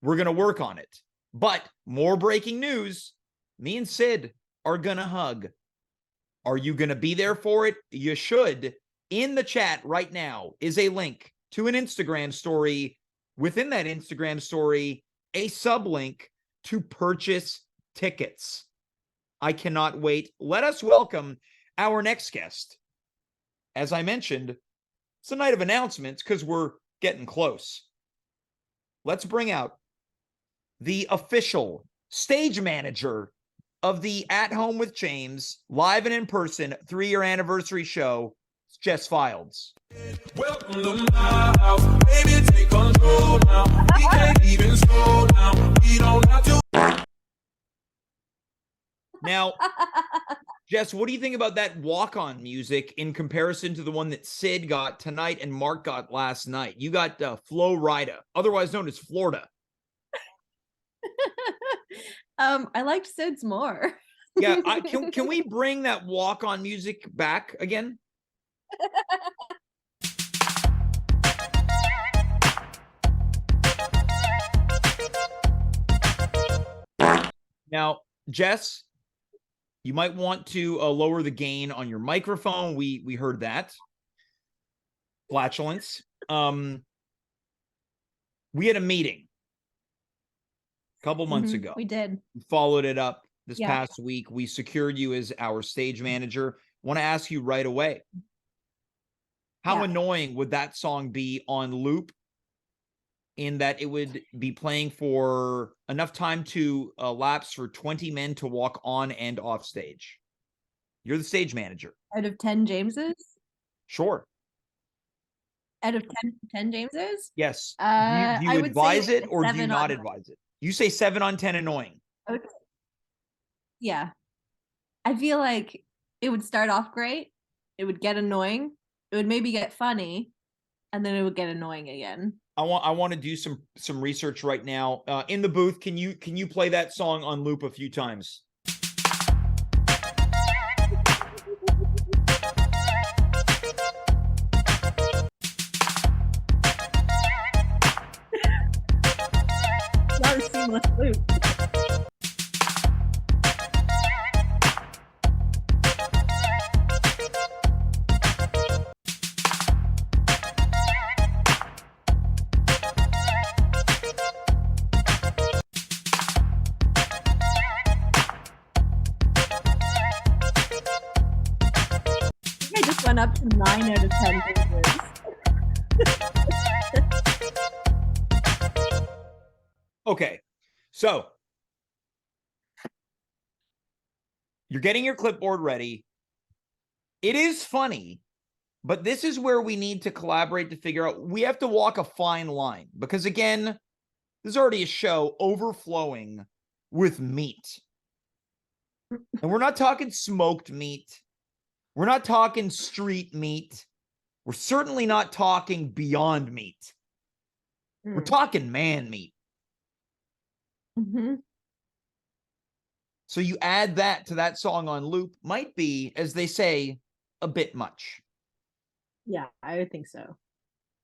We're going to work on it. But more breaking news, me and Syd are going to hug. Are you going to be there for it? You should. In the chat right now is a link to an Instagram story. Within that Instagram story, a sublink to purchase tickets. I cannot wait. Let us welcome our next guest. As I mentioned, it's a night of announcements because we're getting close. Let's bring out the official stage manager of the At Home with James live and in person 3-year anniversary show. It's Jess Fildes. Welcome to my house, baby, take control now. We can't even slow down. We don't have to. Now, Jess, what do you think about that walk-on music in comparison to the one that Syd got tonight and Mark got last night? You got Flo Rida, otherwise known as Florida. I liked Syd's more. Yeah, can we bring that walk-on music back again? Now, Jess, you might want to lower the gain on your microphone. We heard that. Flatulence. We had a meeting a couple months ago. We did. We followed it up this Yeah. past week. We secured you as our stage manager. Want to ask you right away, how Yeah. annoying would that song be on loop in that it would be playing for enough time to elapse for 20 men to walk on and off stage? You're the stage manager. Out of 10 Jameses? Sure. Out of 10 Jameses? Yes. Do I you would advise say it or do you 7 not on- advise it? You say 7 on 10 annoying. Okay. Yeah. I feel like it would start off great. It would get annoying. It would maybe get funny. And then it would get annoying again. I want to do some research right now. In the booth, can you play that song on loop a few times? shameless loop. I just went up to 9 out of 10 fingers. Okay, so you're getting your clipboard ready. It is funny, but this is where we need to collaborate to figure out. We have to walk a fine line because, again, there's already a show overflowing with meat. And we're not talking smoked meat. We're not talking street meat. We're certainly not talking Beyond Meat. We're talking man meat. Mm-hmm. So you add that to that song on loop, might be, as they say, a bit much. Yeah, I would think so.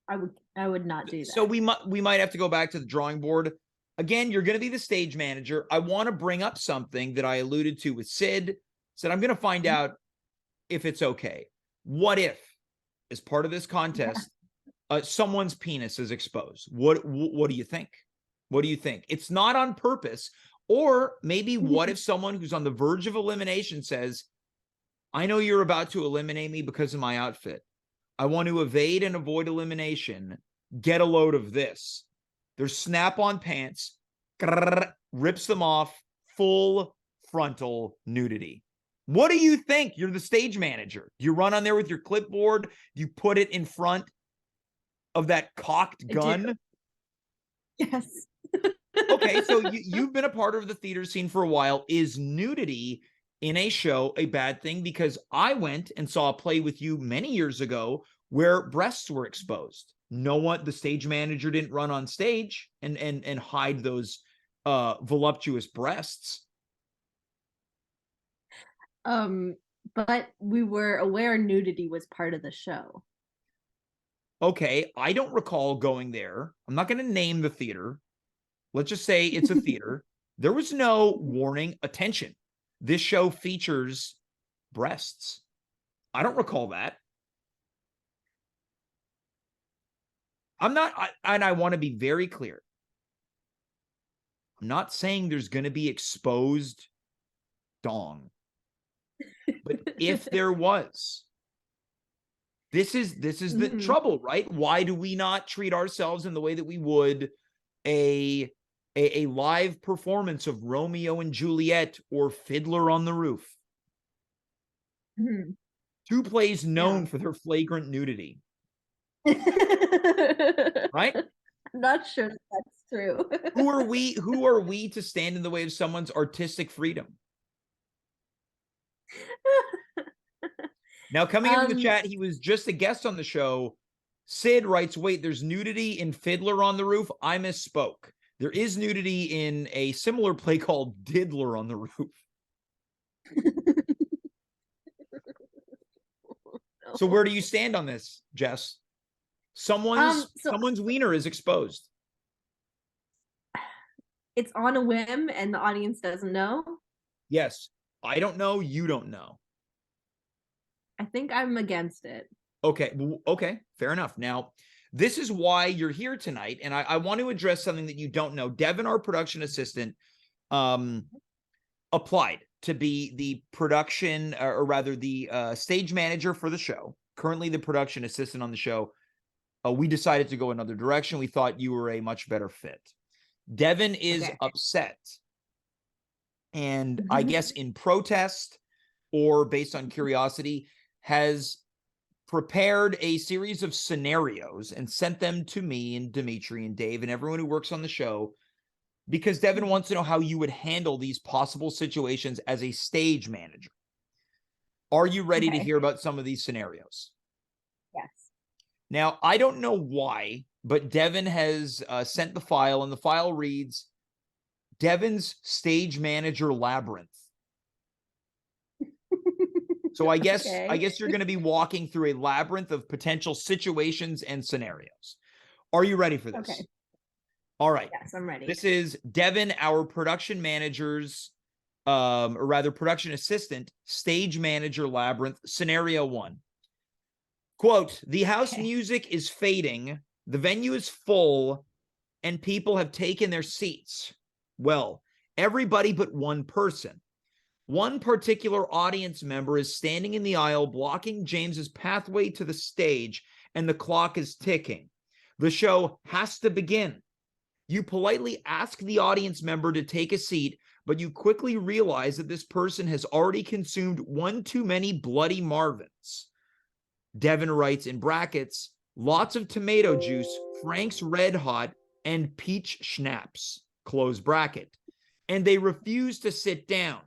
I would not do that. So we might have to go back to the drawing board. Again, you're going to be the stage manager. I want to bring up something that I alluded to with Syd. Said I'm going to find out if it's okay. What if, as part of this contest, someone's penis is exposed? What do you think? What do you think? It's not on purpose. Or maybe what if someone who's on the verge of elimination says, I know you're about to eliminate me because of my outfit. I want to evade and avoid elimination. Get a load of this. There's snap-on pants, rips them off, full frontal nudity. What do you think? You're the stage manager. You run on there with your clipboard. You put it in front of that cocked gun. Yes. Okay, so you've been a part of the theater scene for a while. Is nudity in a show a bad thing? Because I went and saw a play with you many years ago where breasts were exposed. The stage manager didn't run on stage and hide those voluptuous breasts. But we were aware nudity was part of the show. Okay, I don't recall going there. I'm not going to name the theater. Let's just say it's a theater. There was no warning, attention. This show features breasts. I don't recall that. I want to be very clear. I'm not saying there's going to be exposed dong. But if there was, this is the trouble, right? Why do we not treat ourselves in the way that we would a live performance of Romeo and Juliet or Fiddler on the Roof? Mm-hmm. Two plays known for their flagrant nudity. Right? I'm not sure if that's true. Who are we to stand in the way of someone's artistic freedom? Now, coming into the chat, he was just a guest on the show. Syd writes, wait, there's nudity in Fiddler on the Roof? I misspoke. There is nudity in a similar play called Diddler on the Roof. So where do you stand on this, Jess? Someone's wiener is exposed. It's on a whim and the audience doesn't know? Yes. I don't know. You don't know. I think I'm against it. Okay. Okay. Fair enough. Now, this is why you're here tonight. And I want to address something that you don't know. Devin, our production assistant, applied to be the production, or rather the stage manager for the show. Currently the production assistant on the show. We decided to go another direction. We thought you were a much better fit. Devin is upset. And I guess in protest or based on curiosity, has prepared a series of scenarios and sent them to me and Dimitri and Dave and everyone who works on the show, because Devin wants to know how you would handle these possible situations as a stage manager. Are you ready to hear about some of these scenarios? Yes. Now, I don't know why, but Devin has sent the file, and the file reads, Devin's Stage Manager Labyrinth. So I guess you're going to be walking through a labyrinth of potential situations and scenarios. Are you ready for this? Okay. All right. Yes, I'm ready. This is Devin, our production manager's, or rather production assistant, stage manager labyrinth, scenario 1. Quote, the house music is fading, the venue is full, and people have taken their seats. Well, everybody but one person. One particular audience member is standing in the aisle blocking James's pathway to the stage, and the clock is ticking. The show has to begin. You politely ask the audience member to take a seat, but you quickly realize that this person has already consumed one too many Bloody Marvins. Devin writes in brackets, lots of tomato juice, Frank's Red Hot, and peach schnapps, close bracket. And they refuse to sit down.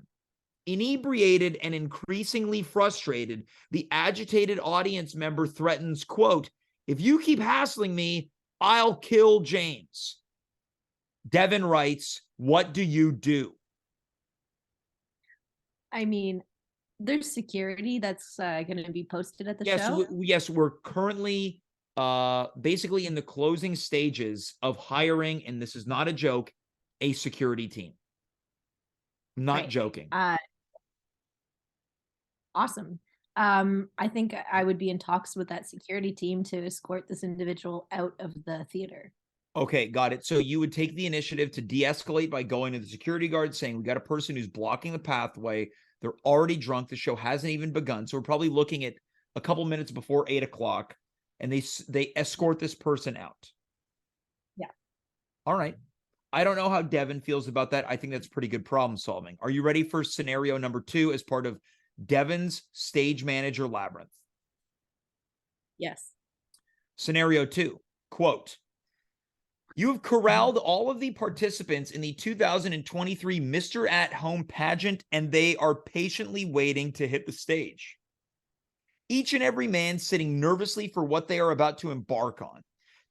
Inebriated and increasingly frustrated, the agitated audience member threatens, quote, if you keep hassling me, I'll kill James. Devin writes, what do you do? I mean, there's security that's going to be posted at the Yes, show. yes, we're currently basically in the closing stages of hiring, and this is not a joke, a security team. Not Right. joking. Awesome. I think I would be in talks with that security team to escort this individual out of the theater. Okay, got it. So you would take the initiative to de-escalate by going to the security guard saying, we got a person who's blocking the pathway. They're already drunk. The show hasn't even begun. So we're probably looking at a couple minutes before 8 o'clock, and they escort this person out. Yeah. All right. I don't know how Devin feels about that. I think that's pretty good problem solving. Are you ready for scenario number 2 as part of Devin's stage manager labyrinth? Yes. Scenario 2, quote, you have corralled all of the participants in the 2023 Mr. At Home pageant, and they are patiently waiting to hit the stage. Each and every man sitting nervously for what they are about to embark on.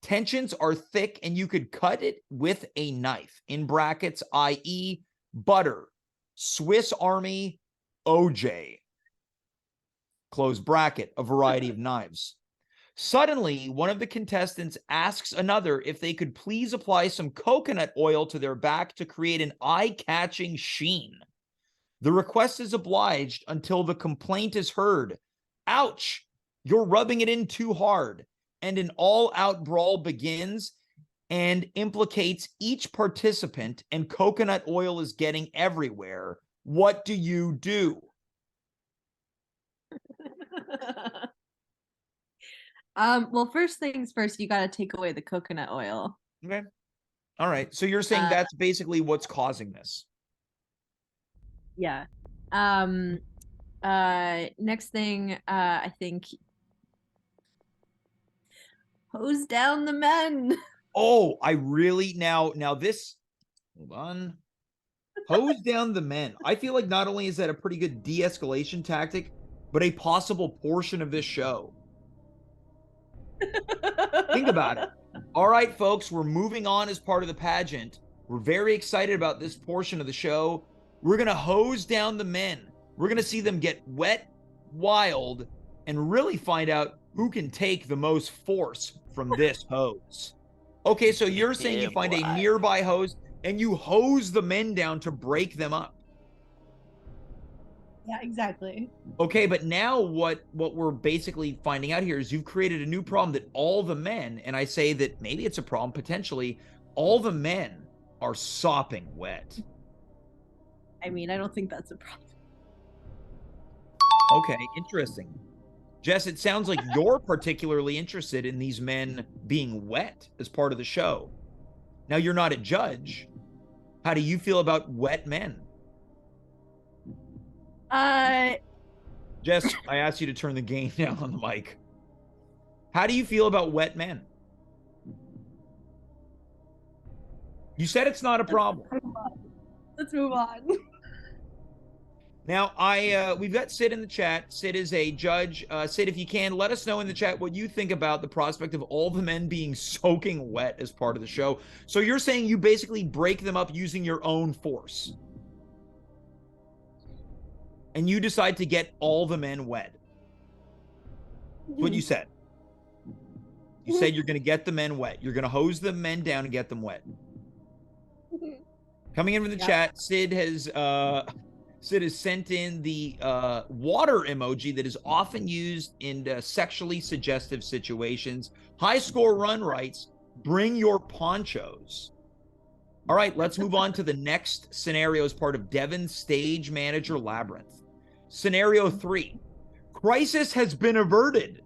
Tensions are thick, and you could cut it with a knife, in brackets, i.e. butter, Swiss Army, OJ, close bracket, a variety of knives. Suddenly, one of the contestants asks another if they could please apply some coconut oil to their back to create an eye-catching sheen. The request is obliged until the complaint is heard. Ouch! You're rubbing it in too hard. And an all-out brawl begins and implicates each participant, and coconut oil is getting everywhere. What do you do? Well, first things first, you got to take away the coconut oil. Okay. All right. So you're saying that's basically what's causing this. Yeah. Next thing, I think hose down the men. Oh, I really now this, hold on. Hose down the men. I feel like not only is that a pretty good de-escalation tactic, but a possible portion of this show. Think about it. All right, folks, we're moving on as part of the pageant. We're very excited about this portion of the show. We're going to hose down the men. We're going to see them get wet, wild, and really find out who can take the most force from this hose. Okay, so you're saying you find a nearby hose and you hose the men down to break them up. Yeah, exactly. Okay, but now what we're basically finding out here is you've created a new problem that all the men, and I say that maybe it's a problem potentially, all the men are sopping wet. I mean, I don't think that's a problem. Okay, interesting. Jess, it sounds like you're particularly interested in these men being wet as part of the show. Now, you're not a judge. How do you feel about wet men? Jess, I asked you to turn the gain down on the mic. How do you feel about wet men? You said it's not a problem. Let's move on. Now, we've got Syd in the chat. Syd is a judge. Syd, if you can, let us know in the chat what you think about the prospect of all the men being soaking wet as part of the show. So you're saying you basically break them up using your own force. And you decide to get all the men wet. That's what you said. You said you're going to get the men wet. You're going to hose the men down and get them wet. Coming in from the chat, Syd has sent in the water emoji that is often used in sexually suggestive situations. High score run writes, bring your ponchos. All right, let's move on to the next scenario as part of Devin's Stage Manager Labyrinth. Scenario 3, crisis has been averted.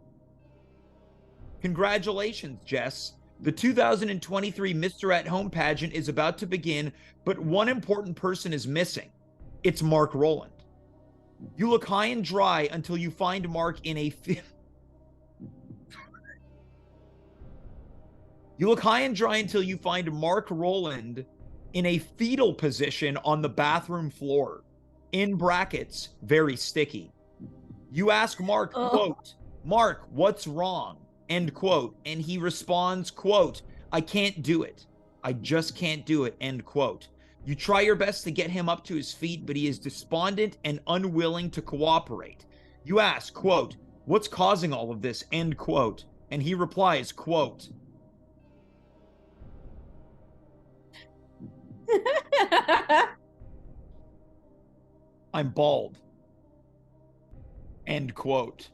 Congratulations, Jess. The 2023 Mr. at Home pageant is about to begin, but one important person is missing. It's Mark Rowland. You look high and dry until you find Mark in a You look high and dry until you find Mark Rowland in a fetal position on the bathroom floor. In brackets, very sticky. You ask Mark, quote, Mark, what's wrong? End quote. And he responds, quote, I can't do it. I just can't do it, end quote. You try your best to get him up to his feet, but he is despondent and unwilling to cooperate. You ask, quote, what's causing all of this, end quote. And he replies, quote, I'm bald, end quote.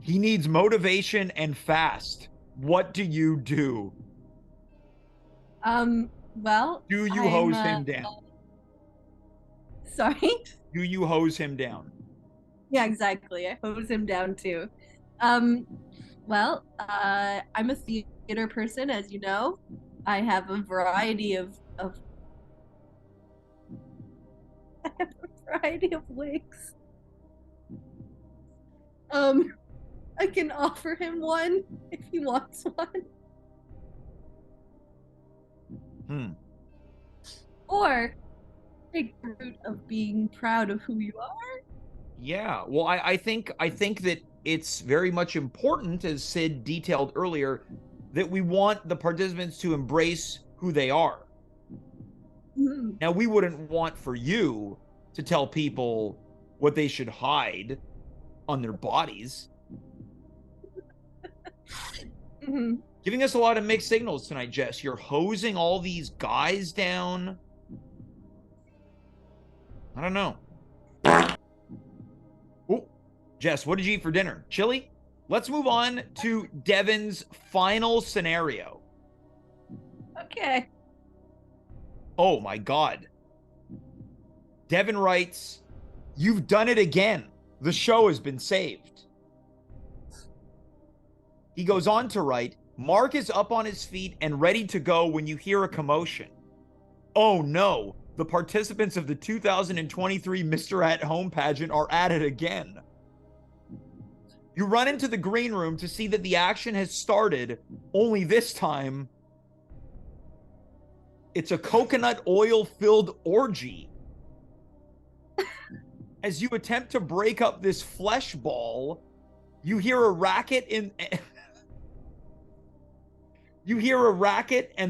He needs motivation and fast. What do you do? Well, do you hose him down? Sorry? Do you hose him down? Yeah, exactly. I hose him down too. Well, I'm a theater person, as you know. I have a variety of I have a variety of wigs. I can offer him one if he wants one. Or take the route of being proud of who you are. Yeah, well, I think that it's very much important, as Syd detailed earlier, that we want the participants to embrace who they are. Now, we wouldn't want for you to tell people what they should hide on their bodies. Giving us a lot of mixed signals tonight, Jess. You're hosing all these guys down. I don't know. Oh, Jess, what did you eat for dinner? Chili? Let's move on to Devin's final scenario. Okay. Oh my God. Devin writes, you've done it again. The show has been saved. He goes on to write, Mark is up on his feet and ready to go when you hear a commotion. Oh no, the participants of the 2023 Mr. at Home pageant are at it again. You run into the green room to see that the action has started, only this time, it's a coconut oil-filled orgy. As you attempt to break up this flesh ball, you hear a racket and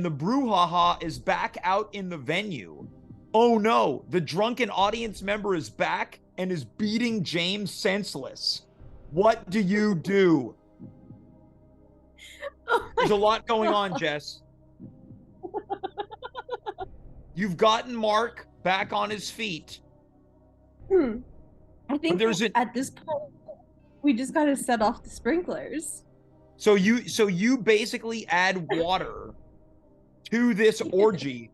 the brouhaha is back out in the venue. Oh no, the drunken audience member is back and is beating James senseless. What do you do? There's a lot going on, Jess. You've gotten Mark back on his feet. I think at this point, we just got to set off the sprinklers. So you basically add water to this orgy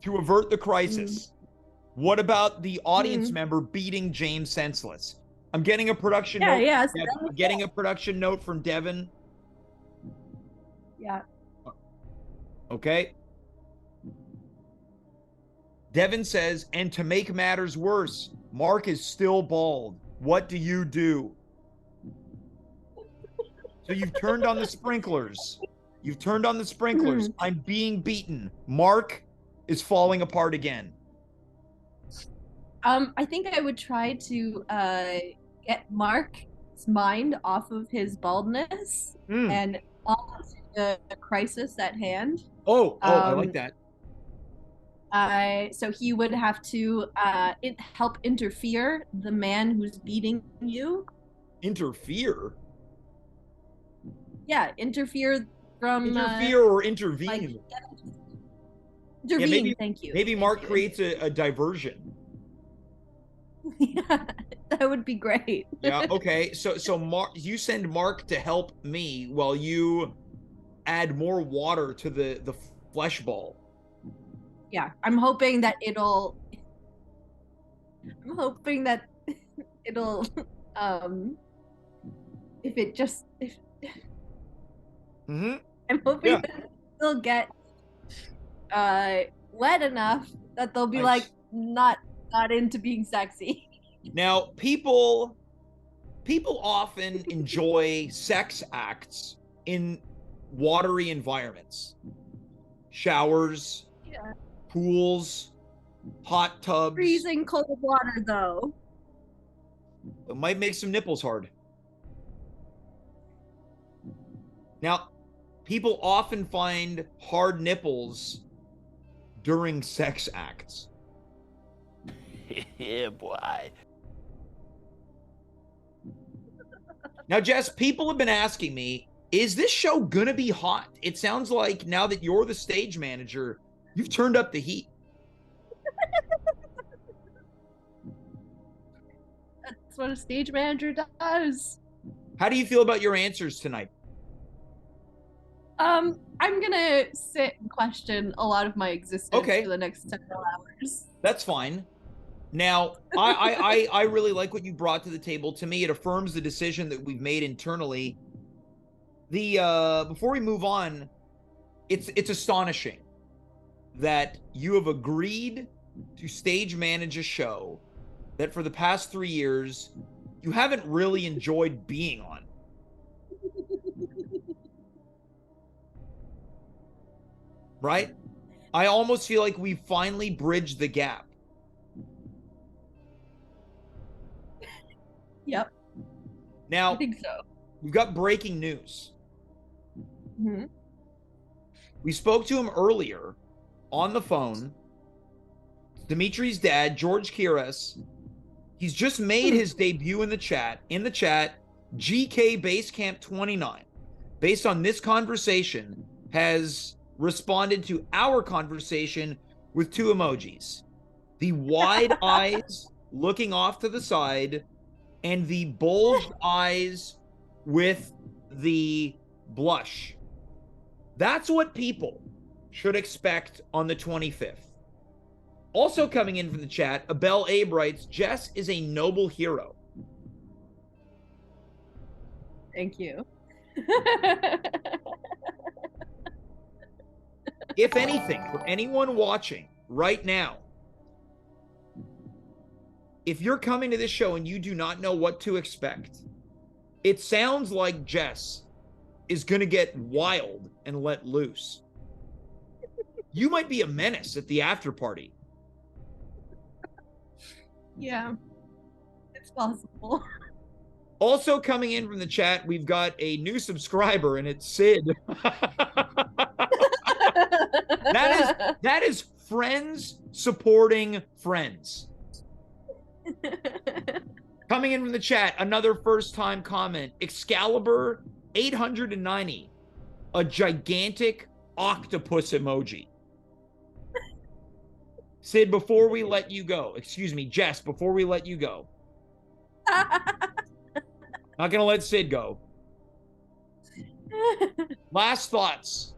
to avert the crisis. What about the audience member beating James senseless? I'm getting a production note. Yeah. I'm getting a production note from Devin. Yeah. Okay. Devin says, and to make matters worse, Mark is still bald. What do you do? So you've turned on the sprinklers. You've turned on the sprinklers. I'm being beaten. Mark is falling apart again. I think I would try to get Mark's mind off of his baldness and onto the crisis at hand. I like that. So he would have to help interfere the man who's beating you. Interfere? Yeah, interfere from... Interfere or intervene? Intervene, thank you. Maybe Thank Mark you. creates a diversion. Yeah, that would be great. Yeah. Okay. So Mark, you send Mark to help me while you add more water to the flesh ball. Yeah, I'm hoping that it'll if it just if Mm-hmm. I'm hoping Yeah. that it'll get wet enough that they'll be Nice. like not into being sexy. Now, people often enjoy sex acts in watery environments. Showers, Yeah. pools, hot tubs. Freezing cold water though. It might make some nipples hard. Now, people often find hard nipples during sex acts. Yeah, boy. Now, Jess, people have been asking me, is this show gonna be hot? It sounds like now that you're the stage manager, you've turned up the heat. That's what a stage manager does. How do you feel about your answers tonight? I'm gonna sit and question a lot of my existence Okay. for the next several hours. That's fine. Now, I really like what you brought to the table. To me, it affirms the decision that we've made internally. Before we move on, it's astonishing that you have agreed to stage manage a show that for the past 3 years you haven't really enjoyed being on. Right? I almost feel like we finally bridged the gap. Yep, Now, I think so. we've got breaking news. Hmm. We spoke to him earlier on the phone. Dimitri's dad, George Kiras, he's just made his debut in the chat. In the chat, GK Basecamp 29, based on this conversation, has responded to our conversation with 2 emojis. The wide eyes looking off to the side and the bulged eyes with the blush. That's what people should expect on the 25th. Also coming in from the chat, Abel Abe writes, Jess is a noble hero. Thank you. If anything, for anyone watching right now, if you're coming to this show and you do not know what to expect, it sounds like Jess is going to get wild and let loose. You might be a menace at the after party. Yeah, it's possible. Also coming in from the chat, we've got a new subscriber, and it's Syd. That is friends supporting friends. Coming in from the chat, another first-time comment. Excalibur 890, a gigantic octopus emoji. Syd, before we let you go, excuse me, Jess, before we let you go, not gonna let Syd go. Last thoughts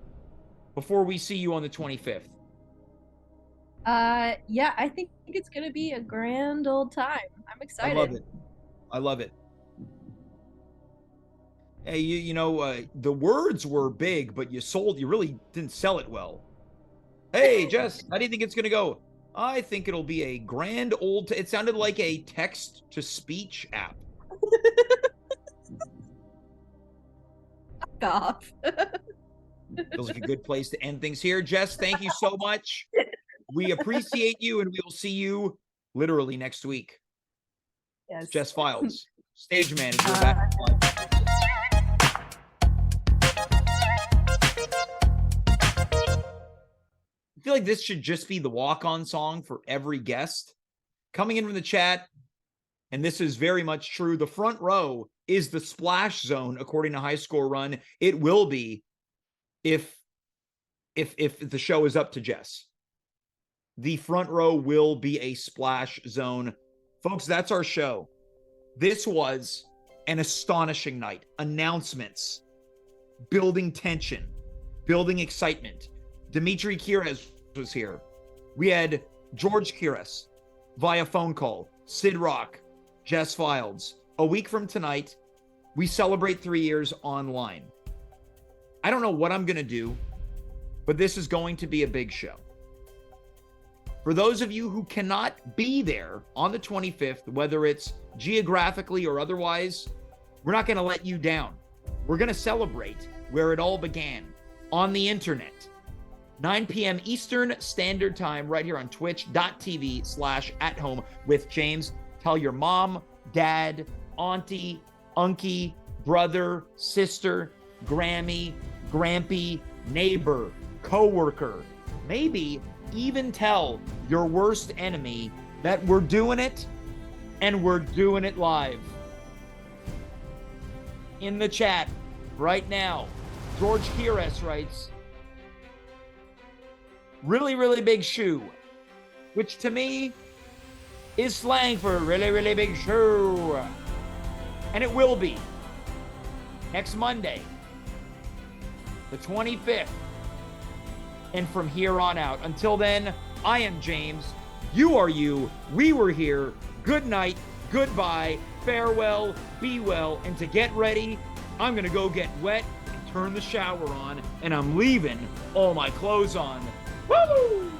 before we see you on the 25th. Yeah, I think it's gonna be a grand old time. I'm excited. I love it. I love it. Hey, you know, the words were big, but you really didn't sell it well. Hey, Jess, how do you think it's gonna go? I think it'll be a grand old. It sounded like a text-to-speech app. Fuck off. Feels like a good place to end things here. Jess, thank you so much. We appreciate you, and we will see you literally next week. Yes. Jess Fildes, stage manager. Back I feel like this should just be the walk-on song for every guest. Coming in from the chat, and this is very much true, the front row is the splash zone, according to High Score Run. It will be if the show is up to Jess. the front row will be a splash zone. Folks, that's our show. This was an astonishing night. Announcements, building tension, building excitement. Dimitri Kiras was here. We had George Kiras via phone call, Syd Roc, Jess Fildes. A week from tonight, we celebrate 3 years online. I don't know what I'm going to do, but this is going to be a big show. For those of you who cannot be there on the 25th, whether it's geographically or otherwise, we're not going to let you down. We're going to celebrate where it all began, on the internet. 9 p.m. Eastern Standard Time, right here on twitch.tv/athome with James. Tell your mom, dad, auntie, unkie, brother, sister, Grammy, Grampy, neighbor, coworker, maybe even tell your worst enemy that we're doing it and we're doing it live. In the chat right now, George Kiras writes, really, really big shoe, which to me is slang for really, really big shoe. And it will be next Monday, the 25th. And from here on out. Until then, I am James. You are you. We were here. Good night. Goodbye. Farewell. Be well. And to get ready, I'm going to go get wet and turn the shower on. And I'm leaving all my clothes on. Woo!